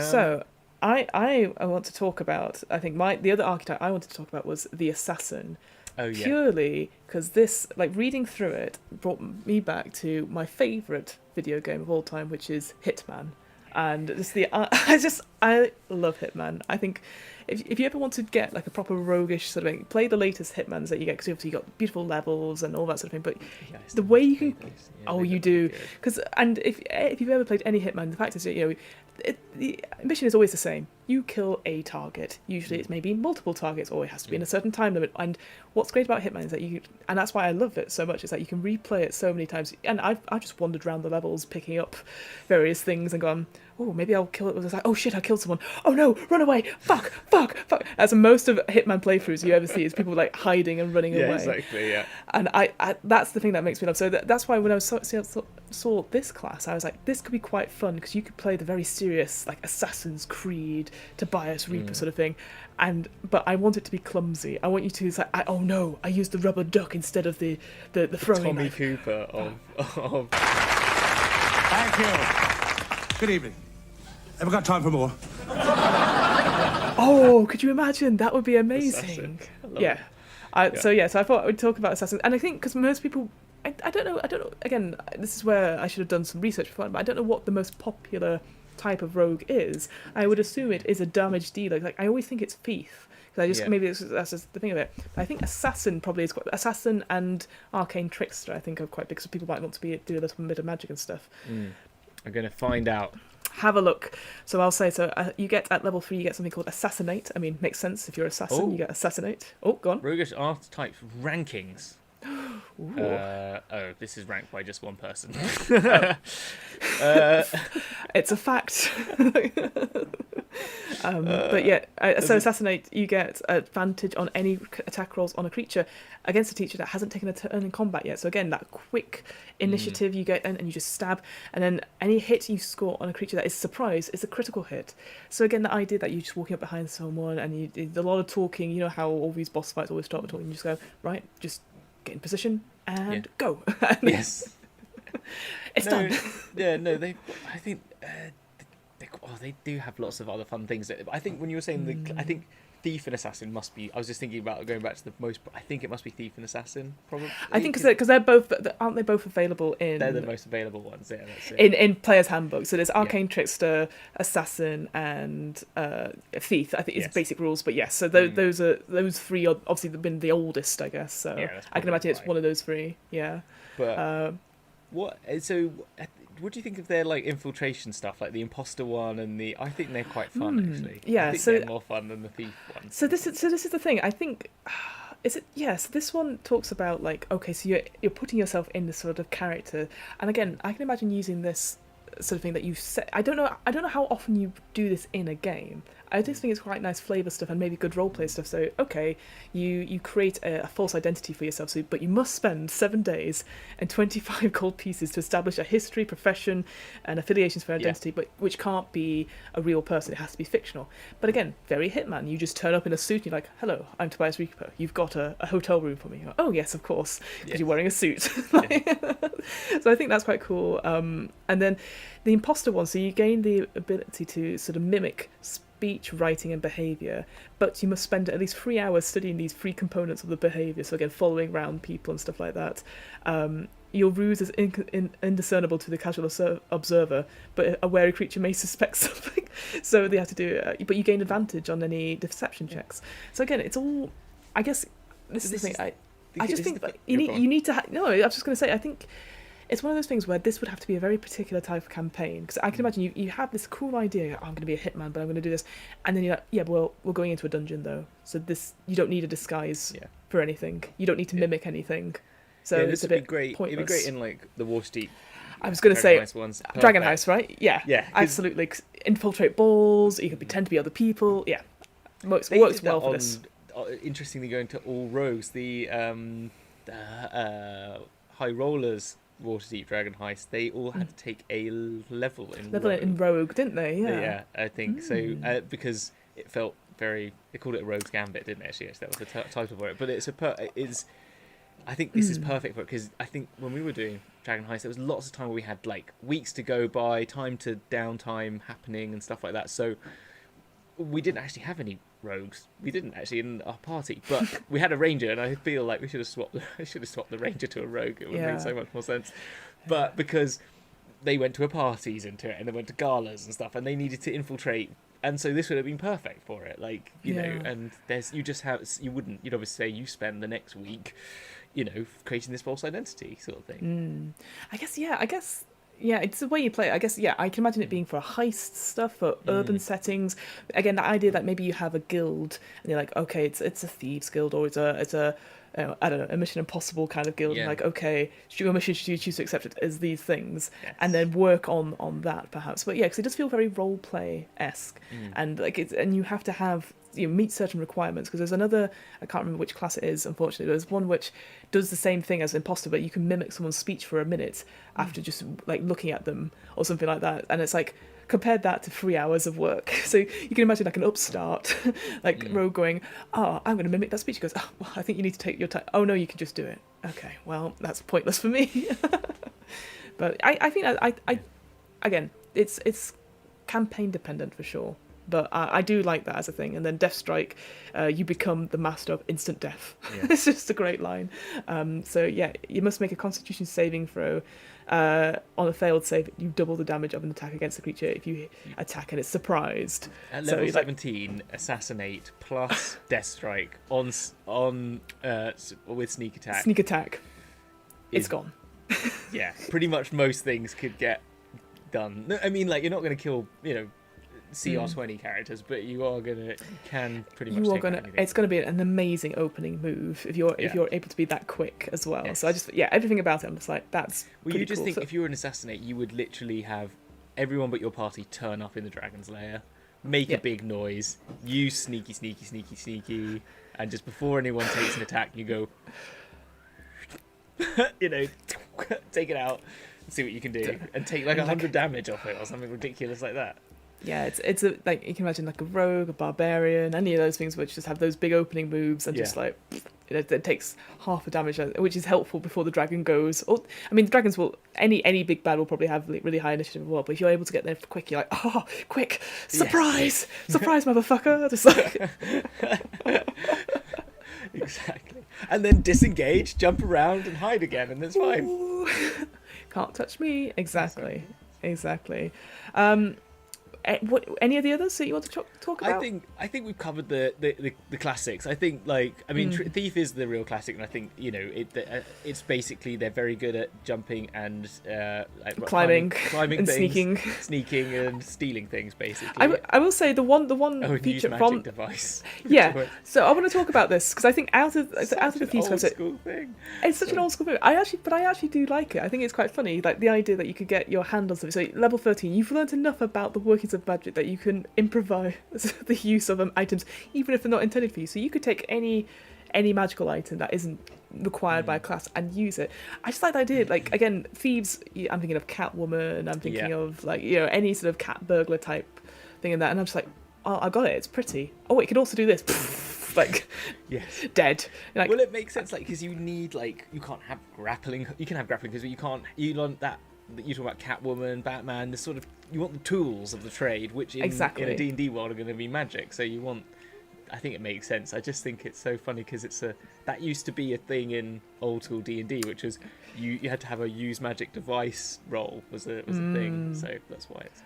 S2: So I want to talk about. I think the other archetype I wanted to talk about was the assassin.
S1: Oh yeah.
S2: Purely because this, like, reading through it, brought me back to my favourite video game of all time, which is Hitman. And I love Hitman. I think if you ever want to get like a proper roguish sort of thing, play the latest Hitmans that you get, because obviously you got beautiful levels and all that sort of thing. But the way you can, you do, and if you've ever played any Hitman, the fact is that the mission is always the same. You kill a target. Usually it's maybe multiple targets, or it has to be in a certain time limit. And what's great about Hitman is that and that's why I love it so much, is that you can replay it so many times. And I've just wandered around the levels picking up various things and gone, oh, maybe I'll kill it. It's like, oh shit, I killed someone. Oh no, run away. Fuck. As most of Hitman playthroughs you ever see is people like hiding and running away.
S1: Exactly, yeah.
S2: And I that's the thing that makes me love. So that's why when I saw this class, I was like, this could be quite fun, because you could play the very serious, like, Assassin's Creed, Tobias Reaper sort of thing, but I want it to be clumsy. I want you to say, oh no, I used the rubber duck instead of the throwing
S1: Tommy
S2: knife.
S1: Cooper of.
S8: Thank you. Good evening. Ever got time for more?
S2: Oh, could you imagine? That would be amazing. Yeah. So I thought we'd talk about Assassins, and I think because most people, I don't know. Again, this is where I should have done some research before, but I don't know what the most popular type of rogue is. I would assume it is a damage dealer. Like, I always think it's thief, because maybe that's just the thing of it. But I think assassin probably is quite. Assassin and arcane trickster, I think, are quite big, so people might want to do a little bit of magic and stuff.
S1: I'm going to find out.
S2: Have a look. So I'll say, you get at level 3, you get something called assassinate. I mean, makes sense if you're assassin, you get assassinate. Oh, go on.
S1: Roguish archetypes rankings. This is ranked by just one person.
S2: It's a fact. But yeah, so assassinate, you get advantage on any attack rolls on a creature against a teacher that hasn't taken a turn in combat yet. So again, that quick initiative you get, and you just stab, and then any hit you score on a creature that is surprise is a critical hit. So again, the idea that you're just walking up behind someone and you a lot of talking. You know how all these boss fights always start with talking. You just go, right, just get in position and go.
S1: Yes.
S2: It's done.
S1: Yeah, no, I think they do have lots of other fun things. I think when you were saying I think Thief and Assassin must be. I was just thinking about going back to the most. I think it must be Thief and Assassin, probably. I
S2: think because they're both, aren't they both available in?
S1: They're the most available ones. Yeah, that's it.
S2: In Player's Handbook. So there's Arcane Trickster, Assassin, and Thief. I think it's basic rules, but yes. So those three are obviously been the oldest, I guess. So I can imagine it's one of those three. Yeah.
S1: But what? So. What do you think of their like infiltration stuff, like the imposter one and the? I think they're quite fun actually.
S2: Yeah,
S1: I think they're more fun than the thief one.
S2: So this is the thing. I think is it? Yes, this one talks about like okay, so you're putting yourself in this sort of character, and again, I can imagine using this sort of thing that you set. I don't know how often you do this in a game. I just think it's quite nice flavour stuff and maybe good roleplay stuff. So, okay, you create a false identity for yourself, but you must spend 7 days and 25 gold pieces to establish a history, profession, and affiliations for identity, but which can't be a real person. It has to be fictional. But again, very Hitman. You just turn up in a suit and you're like, hello, I'm Tobias Reaper. You've got a hotel room for me. You're like, oh, yes, of course, because you're wearing a suit. So I think that's quite cool. And then the imposter one, so you gain the ability to sort of mimic speech, writing, and behaviour, but you must spend at least 3 hours studying these 3 components of the behaviour. So again, following around people and stuff like that. Your ruse is indiscernible to the casual observer, but a wary creature may suspect something. So they have to do it, but you gain advantage on any deception checks. So again, it's all. I guess this is the thing. I just think you need to. No, I was just going to say. I think. It's one of those things where this would have to be a very particular type of campaign, because I can imagine you have this cool idea, I'm going to be a hitman, but I'm going to do this, and then you're like, yeah, well, we're going into a dungeon though, so this you don't need a disguise for anything, you don't need to mimic anything, so it's a bit great. Pointless.
S1: It'd be great in like the Waterdeep.
S2: I was going to say Dragon Heist, right? Yeah,
S1: absolutely.
S2: Infiltrate balls. You could pretend to be other people. Yeah, works well for this.
S1: Interestingly, going to all rogues, the high rollers. Waterdeep Dragon Heist, they all had to take a level in
S2: Rogue, didn't they?
S1: Yeah, I think so, because it felt very. They called it a Rogue's Gambit, didn't they? Actually, that was the title for it. But I think this is perfect for it, because I think when we were doing Dragon Heist, there was lots of time where we had like weeks to go by, time to downtime happening and stuff like that. So we didn't actually have any rogues. We didn't actually in our party, but we had a ranger, and I feel like we should have swapped the ranger to a rogue. It would make so much more sense. But because they went to parties into it, and they went to galas and stuff, and they needed to infiltrate, and so this would have been perfect for it. Like you know, and you'd obviously say you spend the next week, creating this false identity sort of thing.
S2: I guess. Yeah, it's the way you play it. I guess, I can imagine it being for heist stuff, for urban settings. Again, the idea that maybe you have a guild, and you're like, okay, it's a thieves guild, or it's a I don't know, a Mission Impossible kind of guild. Like, okay, your mission, should you choose to accept it as these things, and then work on that perhaps. But yeah, because it does feel very role play esque, and like and you have to have meet certain requirements, because there's another, I can't remember which class it is, unfortunately. There's one which does the same thing as Imposter, but you can mimic someone's speech for a minute after just like looking at them or something like that, and it's like, compared that to 3 hours of work. So you can imagine like an upstart, like rogue going, oh, I'm going to mimic that speech. He goes, oh, well, I think you need to take your time. Oh no, you can just do it. Okay, well, that's pointless for me. But I think again, it's campaign dependent for sure. But I do like that as a thing. And then Death Strike, you become the master of instant death. Yeah. It's just a great line. So yeah, you must make a Constitution saving throw. On a failed save, you double the damage of an attack against the creature if you attack and it's surprised.
S1: At level 17, assassinate plus Death Strike on with sneak attack.
S2: Sneak attack. It's gone.
S1: Yeah, pretty much most things could get done. No, I mean, like, you're not going to kill, CR20 characters, but you can pretty much take anything.
S2: It's going to be an amazing opening move if you're able to be that quick as well. Yes. So everything about it, I'm just like, that's
S1: well, you just
S2: cool.
S1: think if you were an assassinate, you would literally have everyone but your party turn up in the Dragon's Lair make a big noise, use sneaky, and just before anyone takes an attack, you go, take it out, and see what you can do, and take like 100 damage off it or something ridiculous like that.
S2: Yeah, it's a, like, you can imagine like a rogue, a barbarian, any of those things which just have those big opening moves and just like it takes half the damage, which is helpful before the dragon goes. Or I mean, the dragons will any big bad will probably have really high initiative as well. But if you're able to get there quick, you're like, oh, quick, surprise, surprise, motherfucker! Just like
S1: exactly, and then disengage, jump around, and hide again, and it's fine.
S2: Ooh. Can't touch me. Exactly. What any of the others that you want to talk about?
S1: I think we've covered the classics. I think Thief is the real classic, and I think it's basically they're very good at jumping and climbing
S2: and
S1: things, sneaking and stealing things. Basically,
S2: I will say the one feature from
S1: device.
S2: Yeah, so I want to talk about this because I think out of the Thief classic, it's such an old school thing. I actually do like it. I think it's quite funny, like the idea that you could get your hand on something. So level 13, you've learned enough about the workings of magic that you can improvise the use of items even if they're not intended for you. So you could take any magical item that isn't required by a class and use it. I just like the idea, like, again, thieves, I'm thinking of Catwoman, I'm thinking of like, any sort of cat burglar type thing in that, and I'm just like, oh, I got it, it's pretty. Oh, it could also do this. Like, yes, dead. Like,
S1: well, it makes sense, like, because you need, like, you can't have grappling. You can have grappling because you want that. You talk about Catwoman, Batman. This sort of, you want the tools of the trade, which in a D&D world are going to be magic. So you want. I think it makes sense. I just think it's so funny because that used to be a thing in old school D&D, which was you had to have a use magic device roll was a thing. So that's why it's.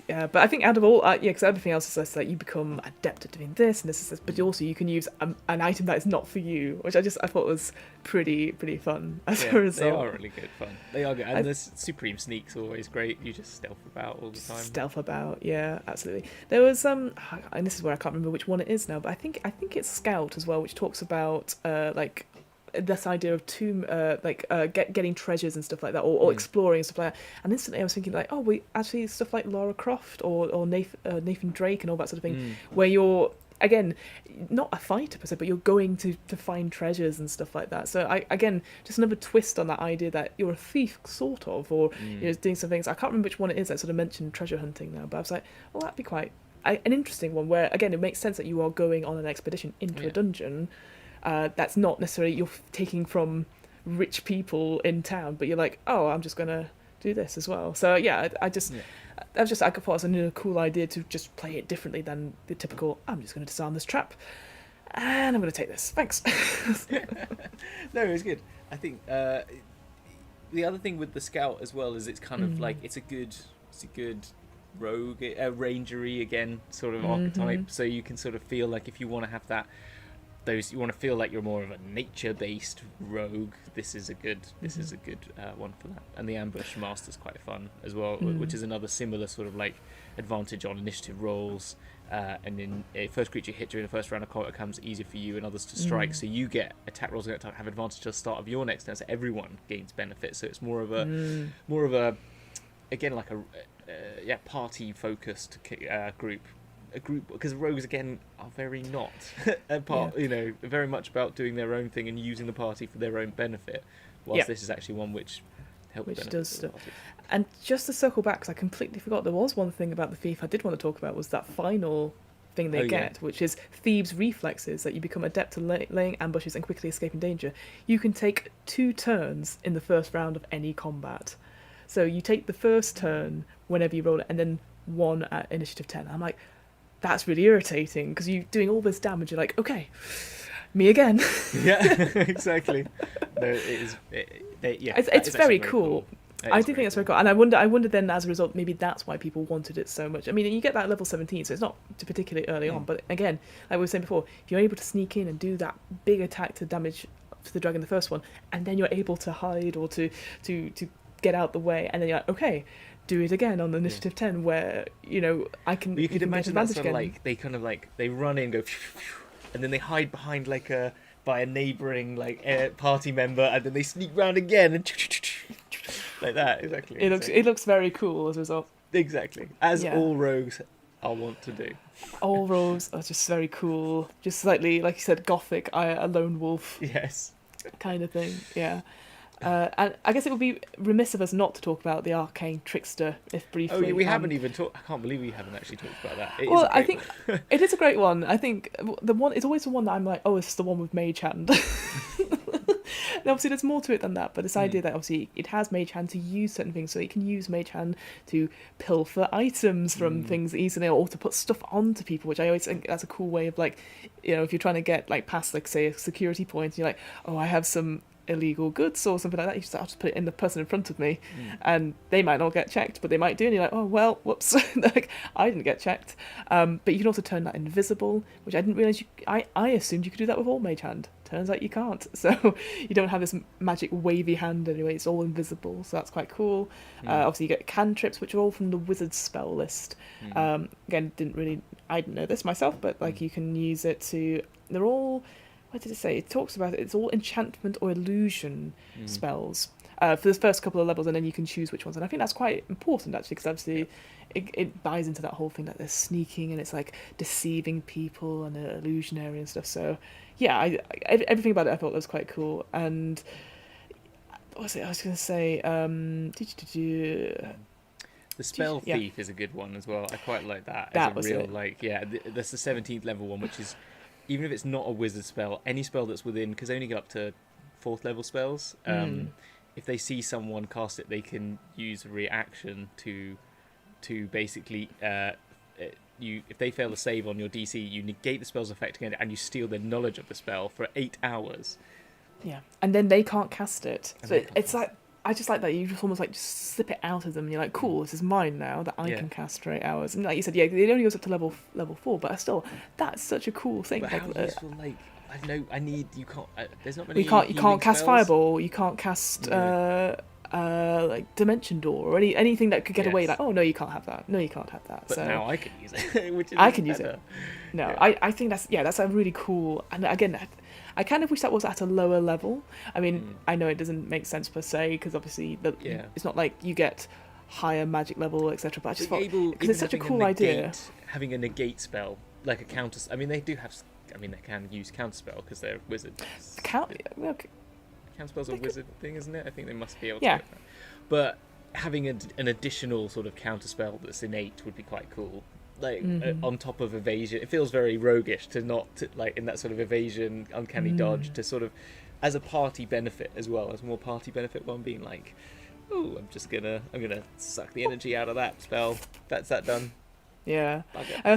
S2: But I think out of all, because everything else is just like you become adept at doing this and this, but also you can use an item that is not for you, which I thought was pretty fun as a result.
S1: They are really good fun. They are good, and the Supreme Sneak's always great. You just stealth about all the time.
S2: Stealth about, yeah, absolutely. There was and this is where I can't remember which one it is now, but I think it's Scout as well, which talks about like. This idea of getting treasures and stuff like that, or exploring and stuff like that. And instantly I was thinking like, oh, actually stuff like Lara Croft or Nathan Drake and all that sort of thing, where you're, again, not a fighter per se, but you're going to find treasures and stuff like that. So just another twist on that idea that you're a thief, sort of, or doing some things. I can't remember which one it is that sort of mentioned treasure hunting now, but I was like, well, that'd be quite an interesting one, where, again, it makes sense that you are going on an expedition into a dungeon. That's not necessarily you're taking from rich people in town, but you're like, oh, I'm just gonna do this as well. So yeah, I thought it was a cool idea to just play it differently than the typical. I'm just gonna disarm this trap, and I'm gonna take this. Thanks.
S1: No, it was good. I think the other thing with the Scout as well is it's kind of like it's a good rogue, rangery again sort of archetype. So you can sort of feel like if you want to have that. You want to feel like you're more of a nature-based rogue. This is a good one for that. And the ambush master's quite fun as well, which is another similar sort of like advantage on initiative rolls. And in a first creature hit during the first round of combat, it becomes easier for you and others to strike. So you get attack rolls that have advantage at the start of your next turn. So everyone gains benefit. So it's more of a again like a party-focused group. A group, because rogues again are very not very much about doing their own thing and using the party for their own benefit, whilst this is actually one which does the party.
S2: And just to circle back, because I completely forgot, there was one thing about the thief I did want to talk about, was that final thing they get, which is thieves' reflexes, that you become adept at laying ambushes and quickly escaping danger. You can take 2 turns in the first round of any combat, so you take the first turn whenever you roll it, and then 1 at initiative 10. I'm like, that's really irritating, because you're doing all this damage. You're like, okay, me again.
S1: Yeah, exactly. No, it is.
S2: It's very cool. I do think it's very cool, and I wonder then as a result maybe that's why people wanted it so much. I mean, you get that level 17, so it's not particularly early on, but again, like we were saying before, if you're able to sneak in and do that big attack to damage to the dragon, the first one, and then you're able to hide or to get out the way, and then you're like, okay, do it again on initiative 10, where I can.
S1: You could imagine that sort of like they run in, go, and then they hide behind by a neighbouring party member, and then they sneak round again and like that. Exactly.
S2: It looks very cool as a result.
S1: Exactly, as all rogues I'll want to do.
S2: All rogues are just very cool, just slightly, like you said, gothic, a lone wolf
S1: Yes.
S2: kind of thing. Yeah. And I guess it would be remiss of us not to talk about the Arcane Trickster, if briefly.
S1: Oh, yeah, we haven't even talked. I can't believe we haven't actually talked about that. It is
S2: Well,
S1: a
S2: I
S1: great
S2: think
S1: one.
S2: it is a great one. I think the one it's always the one that I'm like, oh, it's the one with Mage Hand. And obviously, there's more to it than that. But this idea that obviously it has Mage Hand to use certain things, so you can use Mage Hand to pilfer items from things easily, or to put stuff onto people, which I always think that's a cool way of, like, you know, if you're trying to get like past, like, say, a security point, and you're like, oh, I have some illegal goods or something like that, you just, I'll just put it in the person in front of me, and they might not get checked, but they might do, and you're like, oh well, whoops. Like, I didn't get checked. But you can also turn that invisible, which I didn't realise I assumed you could do that with all Mage Hand. Turns out you can't. So you don't have this magic wavy hand anyway, it's all invisible, so that's quite cool. Obviously you get cantrips, which are all from the wizard spell list. Again, I didn't know this myself, but like you can use it to, they're all, what did it say? It talks about it. It's all enchantment or illusion spells for the first couple of levels, and then you can choose which ones. And I think that's quite important, actually, because obviously it buys into that whole thing that they're sneaking and it's like deceiving people and they're illusionary and stuff. So yeah, everything about it I thought was quite cool. And what was it I was going to say?
S1: The Spell Thief is a good one as well. I quite like that.
S2: That
S1: as
S2: was
S1: a real,
S2: it.
S1: like, yeah, that's the 17th level one, which is, even if it's not a wizard spell, any spell that's within, because they only go up to 4th level spells, if they see someone cast it, they can use a reaction to basically, if they fail a save on your DC, you negate the spell's effect again, and you steal their knowledge of the spell for 8 hours.
S2: Yeah, and then they can't cast it. So it's like, I just like that you just almost like just slip it out of them. And you're like, cool, this is mine now that I can cast for 8 hours. And like you said, yeah, it only goes up to level 4, but still, that's such a cool thing.
S1: But
S2: like,
S1: how useful, like, I know, you can't, there's not many
S2: you can't cast
S1: spells.
S2: Fireball, you can't cast like Dimension Door or anything that could get away. Like, oh no, you can't have that. No, you can't have that.
S1: But
S2: so
S1: now I can use it. Which is
S2: I can use
S1: better.
S2: it. No, I think that's a really cool. And again, I kind of wish that was at a lower level. I mean, I know it doesn't make sense per se, because obviously it's not like you get higher magic level, etc. But I just thought, because it's such a cool idea.
S1: Having a negate spell, like a counter. I mean, they can use counter spell because they're wizards. Counter spell's a wizard thing, isn't it? I think they must be able to. Yeah. But having an additional sort of counter spell that's innate would be quite cool. Like on top of evasion, it feels very roguish like in that sort of evasion, uncanny dodge, to sort of as a party benefit as well, as more party benefit. One being like, oh, I'm gonna suck the energy out of that spell. That's that done.
S2: Yeah, I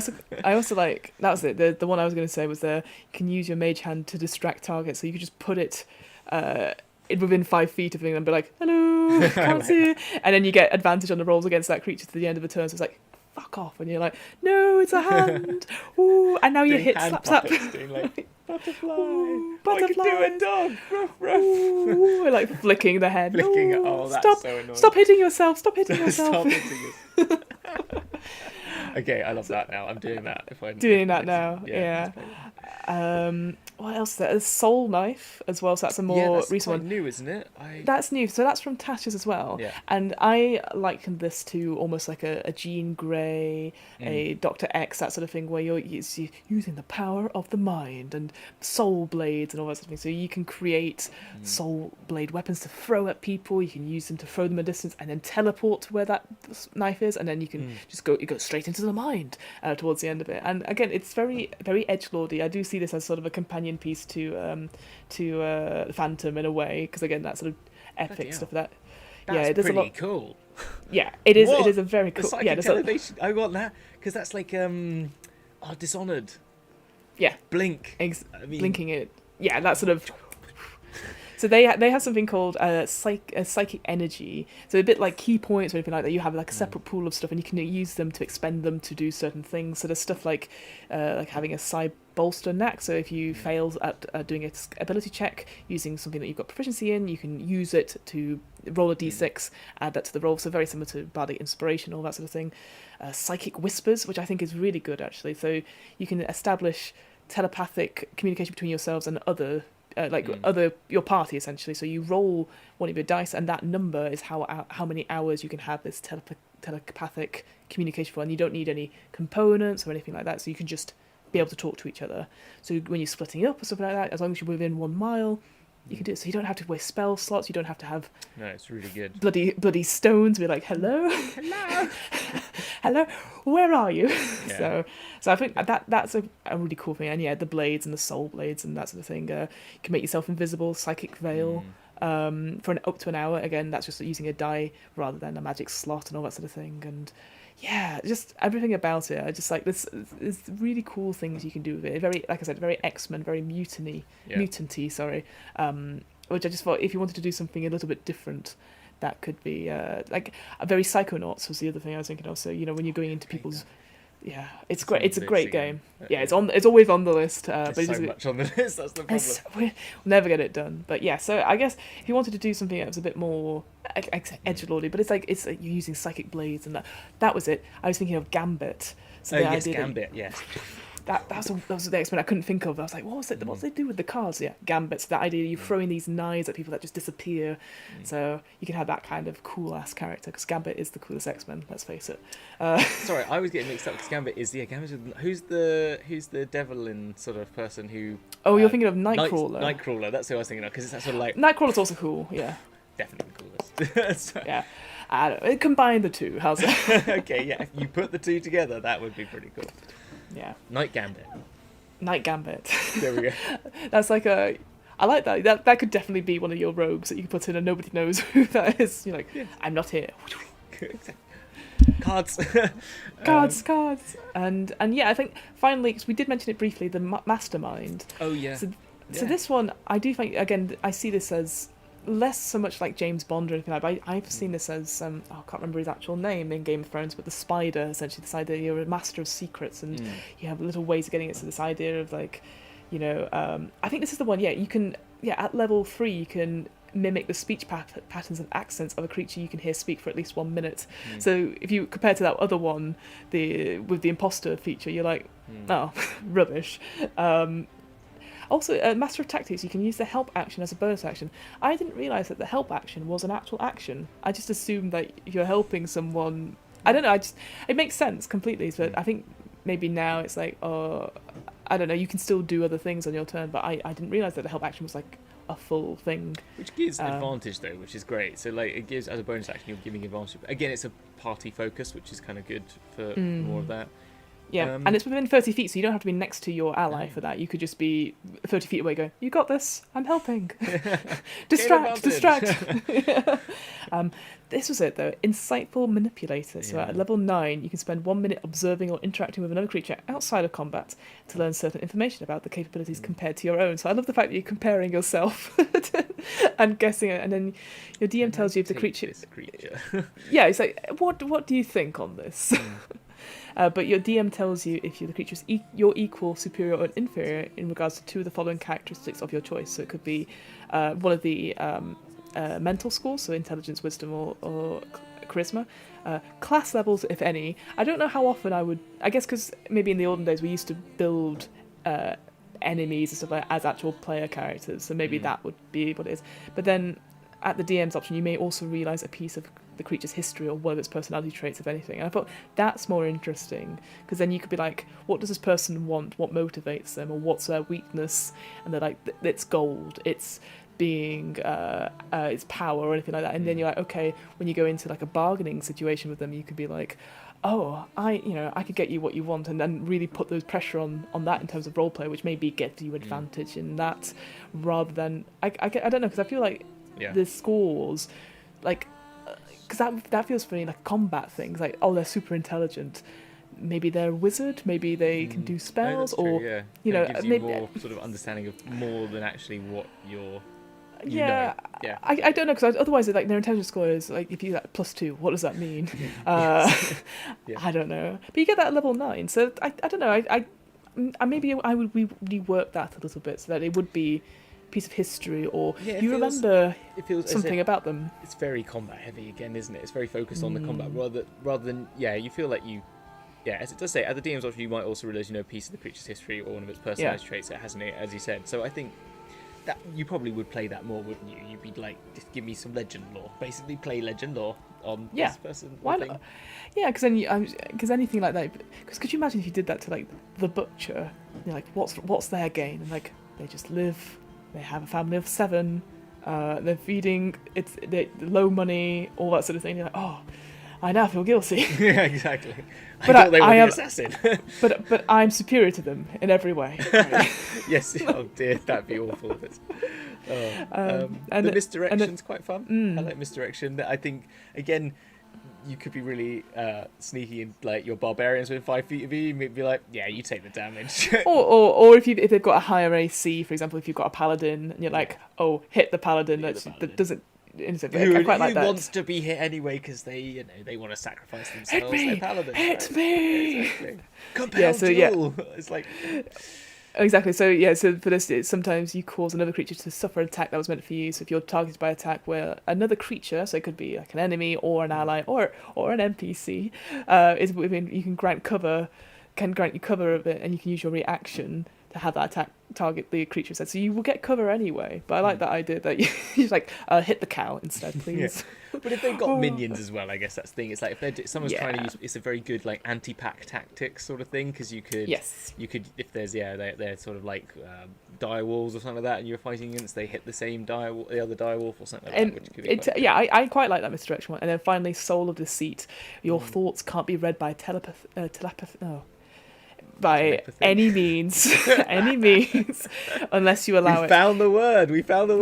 S2: also like, that was it. The one I was going to say was you can use your Mage Hand to distract targets, so you could just put it within 5 feet of them and be like, hello, can't see you, and then you get advantage on the rolls against that creature to the end of the turn. So it's like, fuck off, and you're like, no, it's a hand. Ooh, and now your hit slaps up.
S1: Doing like, butterfly.
S2: Ooh, butterfly.
S1: I can do a dog. Ruff, ruff.
S2: Ooh, like flicking the head.
S1: Flicking.
S2: Ooh,
S1: Oh, that's
S2: stop,
S1: so annoying.
S2: Stop hitting yourself. Stop hitting yourself.
S1: Stop hitting yourself. Okay, I love that now. I'm doing that.
S2: Doing that now. Yeah. What else is there? There's Soulknife as well, so that's a more recent one.
S1: New, isn't it?
S2: That's new, so that's from Tasha's as well. Yeah. And I liken this to almost like a Jean Grey, a Dr. X, that sort of thing, where you're using the power of the mind and soul blades and all that sort of thing. So you can create soul blade weapons to throw at people. You can use them to throw them a distance and then teleport to where that knife is, and then you can just go straight into the mind towards the end of it. And again, it's very, very edgelordy. I do see this as sort of a companion piece to Phantom in a way, because again, that sort of epic stuff that.
S1: That's
S2: there's
S1: pretty
S2: a lot.
S1: Cool.
S2: Yeah, it is.
S1: What?
S2: It is a very cool.
S1: Elevation. I want that, because that's like Dishonored.
S2: Yeah.
S1: Blink.
S2: Blinking it. Yeah, that sort of. So they have something called psychic energy. So a bit like key points or anything like that. You have like a separate pool of stuff, and you can use them to expend them to do certain things. So there's stuff like having a psi bolster knack. So if you fail at doing an ability check using something that you've got proficiency in, you can use it to roll a d6, add that to the roll. So very similar to bardic inspiration, all that sort of thing. Psychic whispers, which I think is really good actually. So you can establish telepathic communication between yourselves and your party essentially. So you roll one of your dice, and that number is how many hours you can have this telepathic communication for, and you don't need any components or anything like that, so you can just be able to talk to each other. So when you're splitting up or something like that, as long as you're within 1 mile, you can do it. So you don't have to waste spell slots. You don't have to have
S1: it's really good.
S2: bloody stones. Be like, hello, hello, where are you?
S1: Yeah.
S2: So I think that's a really cool thing. And yeah, the blades and the soul blades and that sort of thing. You can make yourself invisible, psychic veil. For up to an hour. Again, that's just using a die rather than a magic slot and all that sort of thing. And yeah, just everything about it. I just like this. There's really cool things you can do with it. Very, like I said, very X-Men, very mutanty. Sorry. Which I just thought, if you wanted to do something a little bit different, that could be like a very Psychonauts was the other thing I was thinking of. So when you're going into people's yeah, it's great. It's a great game. Yeah, it's always on the list. But
S1: There's so much on the list. That's the problem.
S2: We'll never get it done. But yeah, so I guess if you wanted to do something that was a bit more edgelordy, but it's like you're using psychic blades and that was it. I was thinking of Gambit. So
S1: yes, Gambit. Yes.
S2: That was the X-Men I couldn't think of. I was like, what was it? What do they do with the cards? Yeah, Gambit. So that idea you throwing these knives at people that just disappear. So you can have that kind of cool ass character because Gambit is the coolest X-Men. Let's face it.
S1: Sorry, I was getting mixed up because Gambit is who's the devil-in sort of person who.
S2: Oh, you're thinking of Nightcrawler.
S1: Nightcrawler. That's who I was thinking of because it's that sort of like.
S2: Nightcrawler's also cool. Yeah.
S1: Definitely the coolest.
S2: Yeah. I don't know. Combine the two. How's it?
S1: Okay, yeah. If you put the two together, that would be pretty cool.
S2: Yeah.
S1: Night Gambit.
S2: There
S1: we go.
S2: That's like I like that. That could definitely be one of your rogues that you can put in and nobody knows who that is. You're like, I'm not here.
S1: Cards.
S2: Cards. And yeah, I think finally, because we did mention it briefly, the Mastermind.
S1: Oh yeah.
S2: So this one, I do think, again, I see this as less so much like James Bond or anything like that, but I've seen this as I can't remember his actual name in Game of Thrones, but the spider, essentially this idea you're a master of secrets and you have little ways of getting it. So this idea of like, I think this is the one. Yeah, you can. Yeah, at level 3 you can mimic the speech patterns and accents of a creature you can hear speak for at least 1 minute. So if you compare to that other one, with the imposter feature, you're like, oh, rubbish. Also, Master of Tactics, you can use the help action as a bonus action. I didn't realise that the help action was an actual action. I just assumed that if you're helping someone... I don't know, it makes sense completely, but I think maybe now it's like, I don't know, you can still do other things on your turn, but I didn't realise that the help action was like a full thing.
S1: Which gives advantage though, which is great. So like it gives, as a bonus action, you're giving advantage. Again, it's a party focus, which is kind of good for more of that.
S2: Yeah, and it's within 30 feet, so you don't have to be next to your ally for that. You could just be 30 feet away going, you got this, I'm helping. distract. This was it, though. Insightful Manipulator. So at level 9, you can spend 1 minute observing or interacting with another creature outside of combat to learn certain information about the capabilities compared to your own. So I love the fact that you're comparing yourself and guessing it, and then your DM tells you if the creature... Yeah, it's like, what do you think on this? But your DM tells you if the creature is your equal, superior, or inferior in regards to 2 of the following characteristics of your choice. So it could be one of the mental scores, so intelligence, wisdom, or charisma. Class levels, if any. I don't know how often I guess because maybe in the olden days we used to build enemies and stuff like that as actual player characters, so maybe that would be what it is. But then at the DM's option, you may also realise a piece of the creature's history or one of its personality traits, if anything. And I thought that's more interesting, because then you could be like, what does this person want? What motivates them? Or what's their weakness? And they're like, it's gold, it's being, it's power, or anything like that. And then you're like, okay, when you go into like a bargaining situation with them, you could be like, oh, I could get you what you want, and then really put those pressure on that in terms of roleplay, which maybe gives you advantage in that, rather than, I don't know, because I feel like the scores, like, because that feels funny, like combat things, like, oh, they're super intelligent, maybe they're a wizard, maybe they can do spells, or
S1: true, gives you
S2: maybe
S1: more sort of understanding of more than actually what you're
S2: I don't know, because otherwise like their intelligence score is like, if you like +2, what does that mean? I don't know, but you get that at level 9, so I don't know, I maybe I would rework that a little bit so that it would be piece of history, or you remember something about them.
S1: It's very combat heavy again, isn't it? It's very focused on the combat rather than you feel like you as it does say at the DM's option, you might also realise a piece of the creature's history or one of its personality traits it hasn't, as you said. So I think that you probably would play that more, wouldn't you? You'd be like, just give me some legend lore. Basically, play legend lore on
S2: Yeah.
S1: this person.
S2: Why
S1: thing.
S2: not? Yeah, because then because anything like that. Because could you imagine if you did that to like the butcher? You're like, what's their gain? And like they just live. They have a family of 7. They're feeding. They're low money, all that sort of thing. You're like, oh, I now feel guilty.
S1: Yeah, exactly.
S2: But
S1: I thought they were
S2: I
S1: the
S2: am-
S1: assassin.
S2: but I'm superior to them in every way.
S1: Yes. Oh dear, that'd be awful.
S2: And
S1: the
S2: it-
S1: misdirection's quite fun. I like misdirection. I think again, you could be really sneaky and like your barbarians within 5 feet of you. You'd be like, yeah, you take the damage.
S2: or if they've got a higher AC, for example, if you've got a paladin and you're like, oh, hit the paladin. That doesn't. I quite like
S1: who
S2: that.
S1: wants to be hit anyway because they want to sacrifice themselves.
S2: Hit me!
S1: They're paladins,
S2: Hit
S1: right?
S2: me!
S1: Exactly. Compelled duel. It's like
S2: Exactly. So for this, sometimes you cause another creature to suffer an attack that was meant for you. So if you're targeted by attack where another creature, so it could be like an enemy or an ally or an NPC, you can grant you cover of it, and you can use your reaction to have that attack target the creature instead. So you will get cover anyway. But I like that idea that you just like hit the cow instead, please.
S1: Yeah. But if they've got minions as well, I guess that's the thing. It's like if someone's trying to
S2: Yeah.
S1: use, it's a very good like anti-pack tactics sort of thing because you could if there's they're sort of like dire wolves or something like that, and you're fighting against, they hit the same the other dire wolf or something like that, which could be quite good.
S2: I quite like that misdirection one. And then finally, Soul of Deceit. Your thoughts can't be read by by any means, unless you allow it.
S1: We found the word.
S2: We found a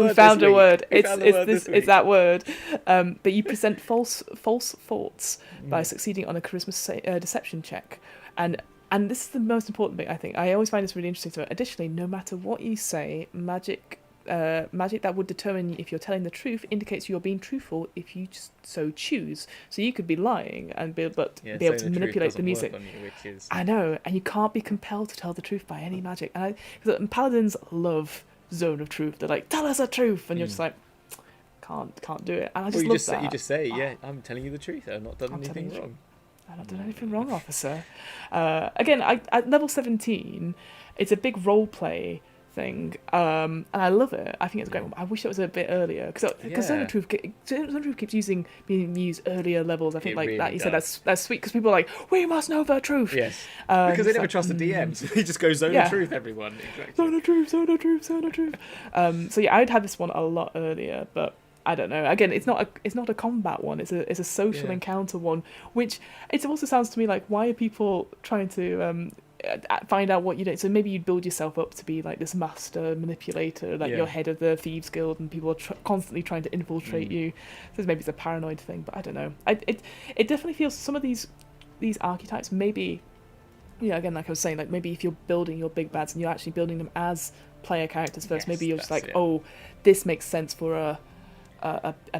S2: word. It's that word. But you present false thoughts by succeeding on a charisma deception check, and this is the most important bit, I think. I always find this really interesting. So, additionally, no matter what you say, magic that would determine if you're telling the truth indicates you're being truthful if you so choose. So you could be lying and be able to manipulate the music. I know, and you can't be compelled to tell the truth by any magic. And paladins love Zone of Truth. They're like, tell us the truth, and you're just like, can't do it. And I just love that.
S1: You just say, yeah, I'm telling you the truth. I've not done anything wrong.
S2: I've not done anything wrong, officer. Again, at level 17, it's a big role play thing, and I love it. I think it's a great one. I wish it was a bit earlier because Zone of Truth keeps being used earlier levels. I think
S1: It
S2: like
S1: really
S2: that. You said
S1: does.
S2: that's sweet because people are like, we must know the truth.
S1: Yes, because they never trust the DMs. They just go Zone of Truth, everyone. Exactly.
S2: Zone of Truth. So yeah, I'd had this one a lot earlier, but I don't know. Again, it's not a combat one. It's a social encounter one, which it also sounds to me like, why are people trying to find out what you do? So maybe you'd build yourself up to be like this master manipulator, like you're head of the thieves guild, and people are constantly trying to infiltrate you. So maybe it's a paranoid thing, but I don't know. It definitely feels some of these archetypes maybe. Yeah, again, like I was saying, like maybe if you're building your big bads and you're actually building them as player characters first, maybe you're just like, oh, this makes sense for a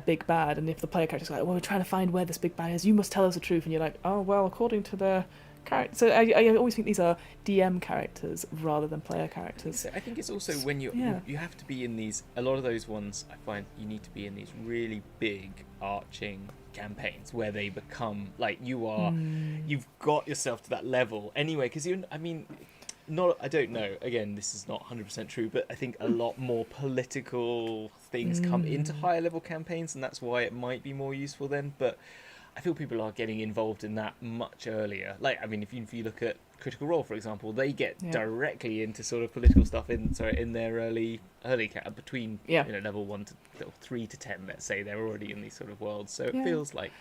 S2: big bad, and if the player character's like, well, we're trying to find where this big bad is, you must tell us the truth, and you're like, oh, well, according to the character. So I always think these are DM characters rather than player characters.
S1: I think it's also when you have to be in these, a lot of those ones, I find you need to be in these really big arching campaigns where they become like you've got yourself to that level anyway, because I don't know, again, this is not 100% true, but I think a lot more political things come into higher level campaigns, and that's why it might be more useful then. But I feel people are getting involved in that much earlier. Like, I mean, if you look at Critical Role, for example, they get directly into sort of political stuff in their early between level 1 to 3 to 10, let's say. They're already in these sort of worlds, so it feels like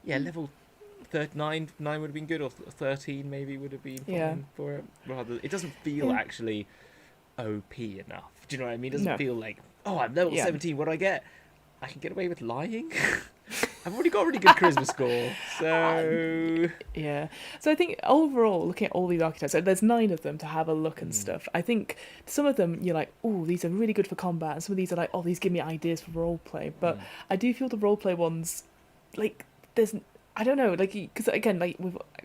S1: level 9 would have been good, or 13 maybe would have been fine for it. Rather, it doesn't feel actually OP enough. Do you know what I mean? It doesn't feel like, oh, I'm level 17. What do I get? I can get away with lying. I've already got a really good charisma score, so
S2: So I think overall, looking at all these archetypes, so there's 9 of them to have a look and stuff. I think some of them you're like, oh, these are really good for combat, and some of these are like, oh, these give me ideas for roleplay. But I do feel the roleplay ones, like, there's, I don't know, like, because again, like,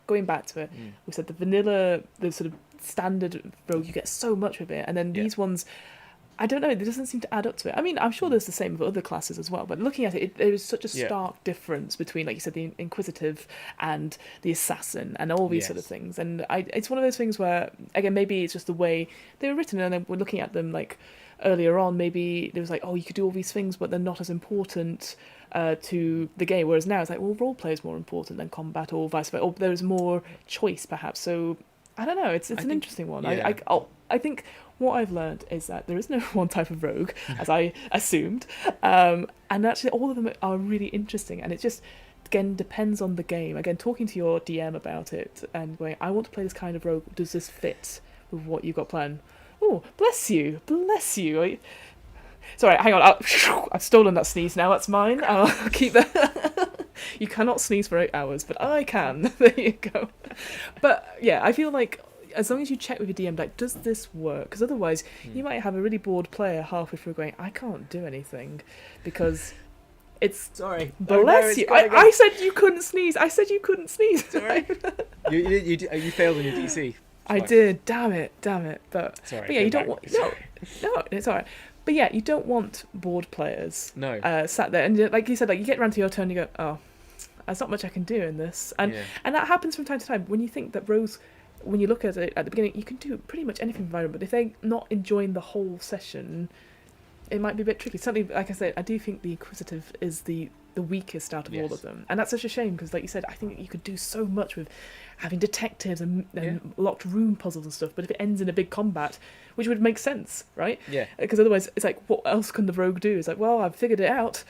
S2: going back to it, we said the vanilla, the sort of standard rogue, you get so much of it, and then these ones, I don't know, it doesn't seem to add up to it. I mean, I'm sure there's the same with other classes as well, but looking at it, there is such a stark difference between, like you said, the Inquisitive and the Assassin and all these sort of things. And it's one of those things where, again, maybe it's just the way they were written, and then we're looking at them like earlier on, maybe there was like, oh, you could do all these things, but they're not as important to the game. Whereas now it's like, well, roleplay is more important than combat, or vice versa, or there's more choice perhaps. So I don't know. It's an interesting one. Yeah. I think what I've learned is that there is no one type of rogue, as I assumed, and actually all of them are really interesting. And it just, again, depends on the game. Again, talking to your DM about it and going, I want to play this kind of rogue. Does this fit with what you've got planned? Oh, bless you. Sorry, hang on. I've stolen that sneeze now. That's mine. I'll keep that. You cannot sneeze for 8 hours, but I can. There you go. But yeah, I feel like as long as you check with your DM, like, does this work? Because otherwise, you might have a really bored player halfway through going, I can't do anything because it's...
S1: Sorry.
S2: Bless you. I said you couldn't sneeze.
S1: Sorry. you failed on your DC.
S2: I did. Damn it. But yeah, you don't want... No, it's all right. But yeah, you don't want bored players.
S1: No.
S2: Sat there. And like you said, like you get around to your turn and you go, oh, there's not much I can do in this. And that happens from time to time when you think that rogues... When you look at it at the beginning, you can do pretty much anything with Iron, but if they're not enjoying the whole session, it might be a bit tricky. Certainly, like I said, I do think the Inquisitive is the weakest out of all of them. And that's such a shame, because like you said, I think you could do so much with having detectives and locked room puzzles and stuff, but if it ends in a big combat, which would make sense, right?
S1: Yeah.
S2: Because otherwise, it's like, what else can the rogue do? It's like, well, I've figured it out,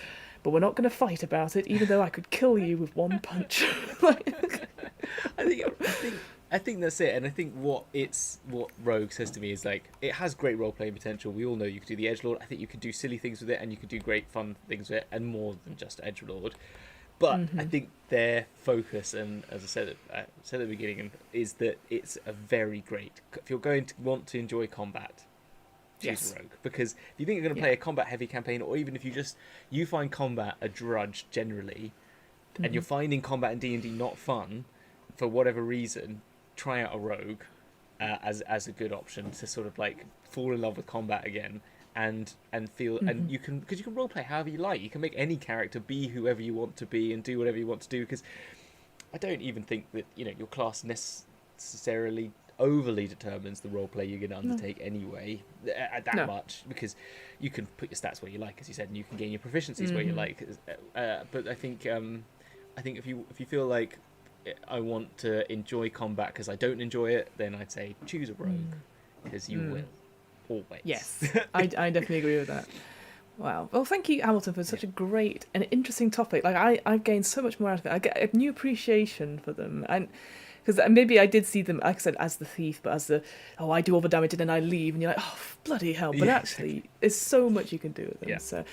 S2: but we're not going to fight about it, even though I could kill you with one punch.
S1: I think that's it, and I think what Rogue says to me is like, it has great role-playing potential. We all know you could do the edgelord. I think you could do silly things with it, and you could do great fun things with it, and more than just edgelord. But I think their focus, and as I said at the beginning, is that it's a very great. If you're going to want to enjoy combat, choose Rogue, because if you think you're going to play a combat-heavy campaign, or even if you find combat a drudge generally, and you're finding combat in D&D not fun for whatever reason, try out a rogue as a good option to sort of like fall in love with combat again and feel and you can, because you can roleplay however you like. You can make any character be whoever you want to be and do whatever you want to do, because I don't even think that your class necessarily overly determines the roleplay you're going to undertake anyway much, because you can put your stats where you like, as you said, and you can gain your proficiencies where you like, but I think if you feel like I want to enjoy combat because I don't enjoy it, then I'd say choose a rogue, because you will always.
S2: Yes, I definitely agree with that. Wow. Well, thank you, Hamilton, for such a great and interesting topic. Like I've gained so much more out of it. I get a new appreciation for them, and because maybe I did see them, like I said, as the thief, but as I do all the damage and then I leave, and you're like, oh, bloody hell. But actually, there's so much you can do with them. Yeah.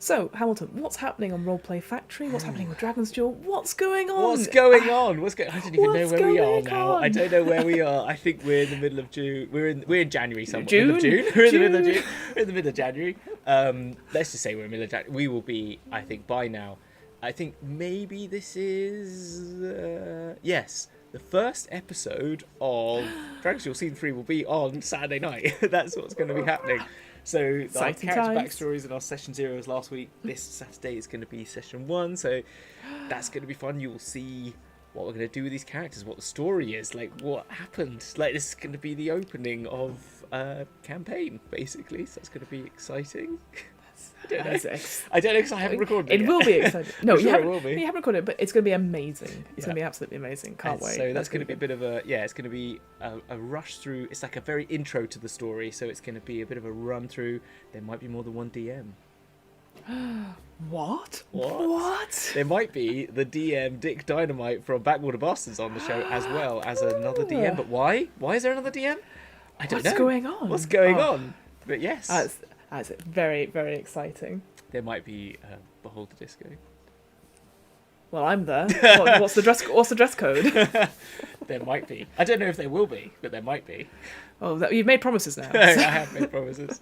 S2: So, Hamilton, what's happening on Roleplay Factory? What's happening with Dragon's Duel? What's going on?
S1: I don't even know where we are now. I don't know where we are. I think we're in the middle of June. We're in January somewhere. We're in the middle of June. We're in the middle of January. Let's just say we're in the middle of January. We will be, I think, by now. I think maybe this is... the first episode of Dragon's Duel Season 3 will be on Saturday night. That's what's going to be happening. So our character backstories and our session 0 was last week. This Saturday is going to be session 1, so that's going to be fun. You will see what we're going to do with these characters, what the story is, like what happened. Like, this is going to be the opening of a campaign, basically. So it's going to be exciting. I don't know because I haven't recorded it.
S2: It will be exciting. No, you
S1: it will be.
S2: You haven't recorded it, but it's going to be amazing. It's going to be absolutely amazing. Can't wait.
S1: So that's going to be a bit of a it's going to be a rush through. It's like a very intro to the story, so it's going to be a bit of a run through. There might be more than one DM.
S2: What?
S1: There might be the DM Dick Dynamite from Backwater Bastards on the show, as well as another DM. But why? Why is there another DM? I don't know. What's going on? But yes.
S2: That's very, very exciting.
S1: There might be Behold the Disco.
S2: Well, I'm there. What's the dress code?
S1: There might be. I don't know if there will be, but there might be.
S2: Oh, you've made promises now.
S1: I have made promises.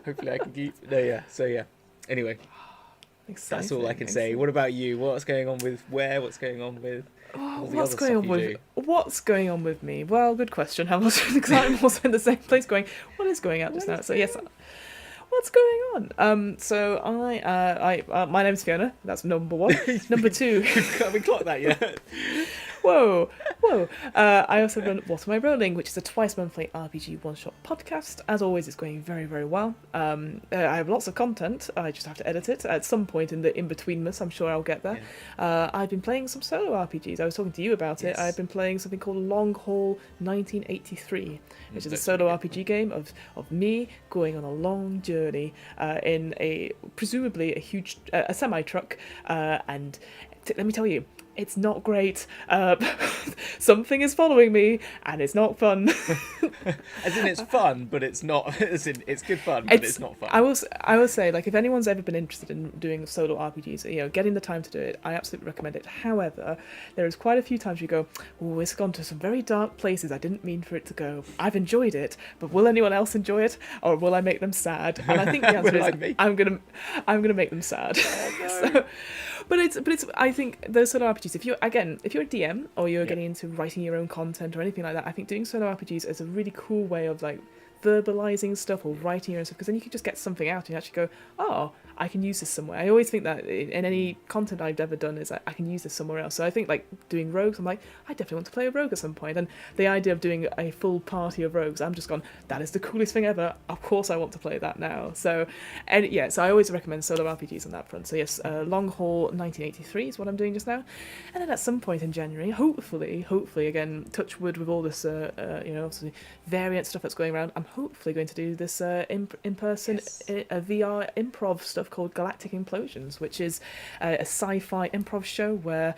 S1: Hopefully I can keep... No, yeah. So, yeah. Anyway.
S2: Exciting.
S1: That's all I can say. What about you? What's going on with where? What's going on with...
S2: What's going on with me? Well, good question, Hamilton, because I'm also in the same place going, what is going out just now? So, yes... What's going on? So my name's Fiona. That's number one. Number two.
S1: Have we clocked that yet?
S2: Whoa. I also run What Am I Rolling, which is a twice-monthly RPG one-shot podcast. As always, it's going very, very well. I have lots of content. I just have to edit it at some point in the in-betweenness. I'm sure I'll get there.
S1: Yeah.
S2: I've been playing some solo RPGs. I was talking to you about it. I've been playing something called Long Haul 1983, which is a solo RPG game of me going on a long journey in presumably a semi-truck, and let me tell you, it's not great. Something is following me, and it's not fun.
S1: As in, it's fun, but it's not. As in, it's good fun, but it's not fun.
S2: I will say, like, if anyone's ever been interested in doing solo RPGs, getting the time to do it, I absolutely recommend it. However, there is quite a few times you go, "Oh, it's gone to some very dark places. I didn't mean for it to go. I've enjoyed it, but will anyone else enjoy it, or will I make them sad?" And I think the answer is, I'm gonna make them sad. Oh, no. But it's. I think those solo RPGs. If you're a DM or you're getting into writing your own content or anything like that, I think doing solo RPGs is a really cool way of like verbalizing stuff or writing your own stuff, because then you can just get something out and you actually go, oh, I can use this somewhere. I always think that in any content I've ever done is I can use this somewhere else. So I think like doing rogues, I'm like, I definitely want to play a rogue at some point. And the idea of doing a full party of rogues, I'm just gone, that is the coolest thing ever. Of course I want to play that now. So so I always recommend solo RPGs on that front. So yes, Long Haul 1983 is what I'm doing just now. And then at some point in January, hopefully again, touch wood with all this obviously variant stuff that's going around, I'm hopefully going to do this in-person VR improv stuff called Galactic Implosions, which is a sci-fi improv show where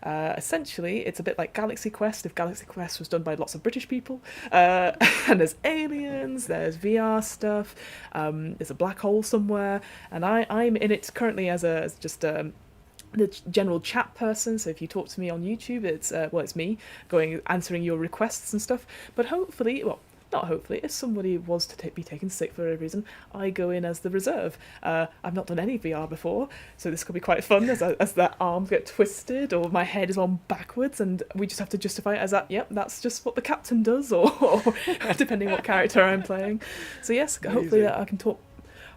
S2: essentially it's a bit like Galaxy Quest if Galaxy Quest was done by lots of British people, and there's aliens, there's VR stuff, there's a black hole somewhere, and I'm in it currently as just the general chat person. So if you talk to me on YouTube, it's me answering your requests and stuff, but hopefully, well, not hopefully, if somebody was to be taken sick for a reason, I go in as the reserve. I've not done any VR before, so this could be quite fun as their arms get twisted or my head is on backwards, and we just have to justify it as that, yep, that's just what the captain does, or depending what character I'm playing. So yes, amazing. Hopefully I can talk.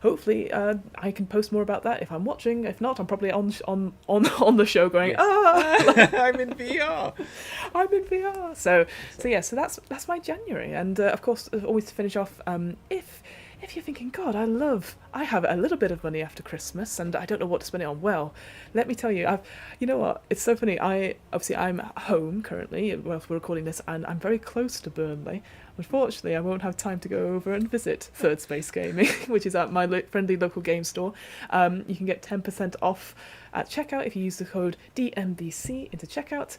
S2: Hopefully, I can post more about that if I'm watching. If not, I'm probably on the show going,
S1: I'm in VR.
S2: I'm in VR. So that's my January, and of course, always to finish off, if you're thinking, God, I have a little bit of money after Christmas and I don't know what to spend it on. Well, let me tell you, you know what? It's so funny. I'm home currently whilst we're recording this, and I'm very close to Burnley. Unfortunately, I won't have time to go over and visit Third Space Gaming, which is at my friendly local game store. You can get 10% off at checkout if you use the code DMBC into checkout.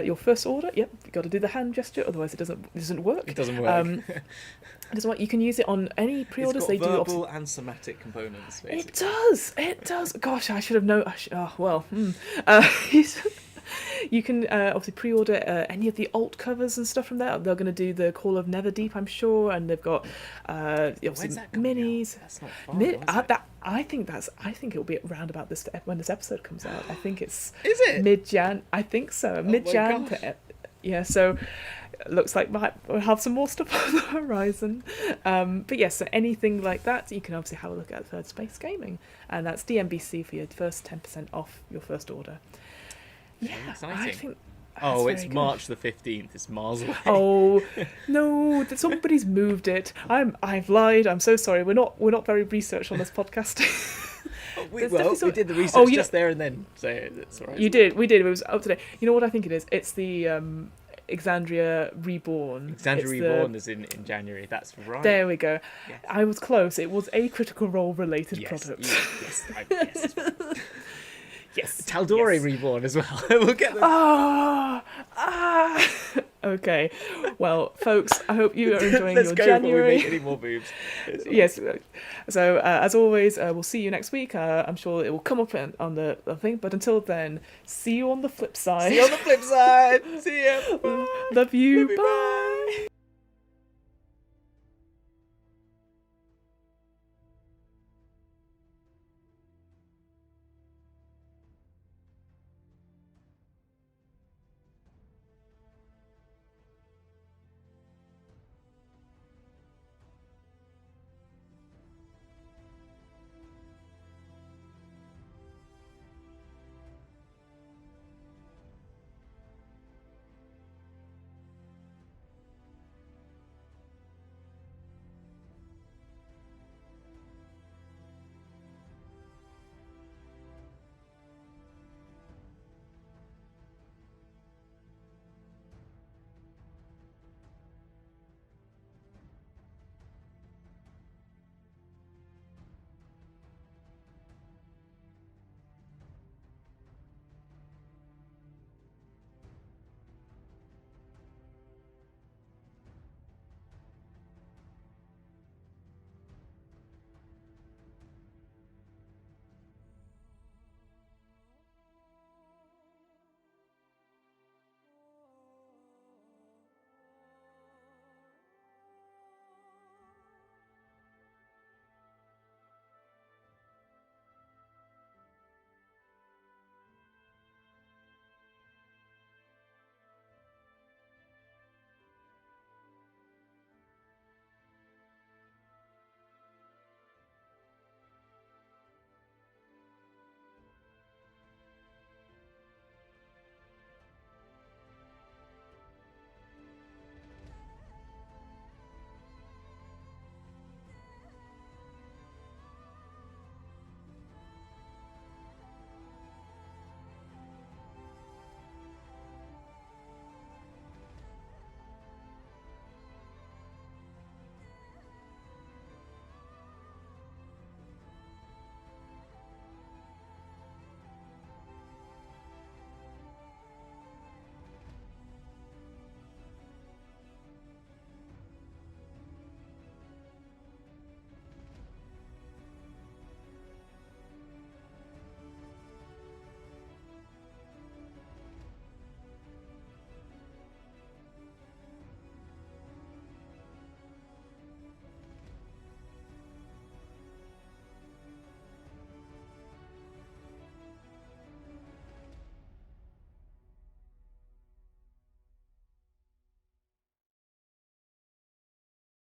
S2: Your first order, you've got to do the hand gesture, otherwise it doesn't work.
S1: It doesn't work.
S2: It doesn't work. You can use it on any pre-orders.
S1: It's got verbal and somatic components, basically.
S2: It does. Gosh, I should have known. You can obviously pre-order any of the alt covers and stuff from there. They're going to do the Call of Neverdeep, I'm sure, and they've got obviously minis.
S1: That's not far,
S2: I think it'll be around about this when this episode comes out. I think it's
S1: is it
S2: mid-Jan? I think so, mid-Jan. So looks like we'll have some more stuff on the horizon. But yes, so anything like that, you can obviously have a look at Third Space Gaming, and that's DMBC for your first 10% off your first order. Yeah,
S1: exciting.
S2: I think.
S1: It's March the 15th. It's miles away.
S2: Oh no! Somebody's moved it. I've lied. I'm so sorry. We're not very researched on this podcast.
S1: We did the research just there and then, so it's all right.
S2: We did. It was up to date. You know what I think it is? It's the Exandria Reborn.
S1: Reborn is in January. That's right.
S2: There we go.
S1: Yes.
S2: I was close. It was a Critical Role related product.
S1: Yes.
S2: Yes.
S1: Tal'Dorei Reborn as well. We'll get them.
S2: Okay. Well, folks, I hope you are enjoying your January.
S1: Let's go before we make any more boobs.
S2: Yes. So, as always, we'll see you next week. I'm sure it will come up on the thing. But until then, see you on the flip side.
S1: See you. Bye.
S2: Love you. Bye.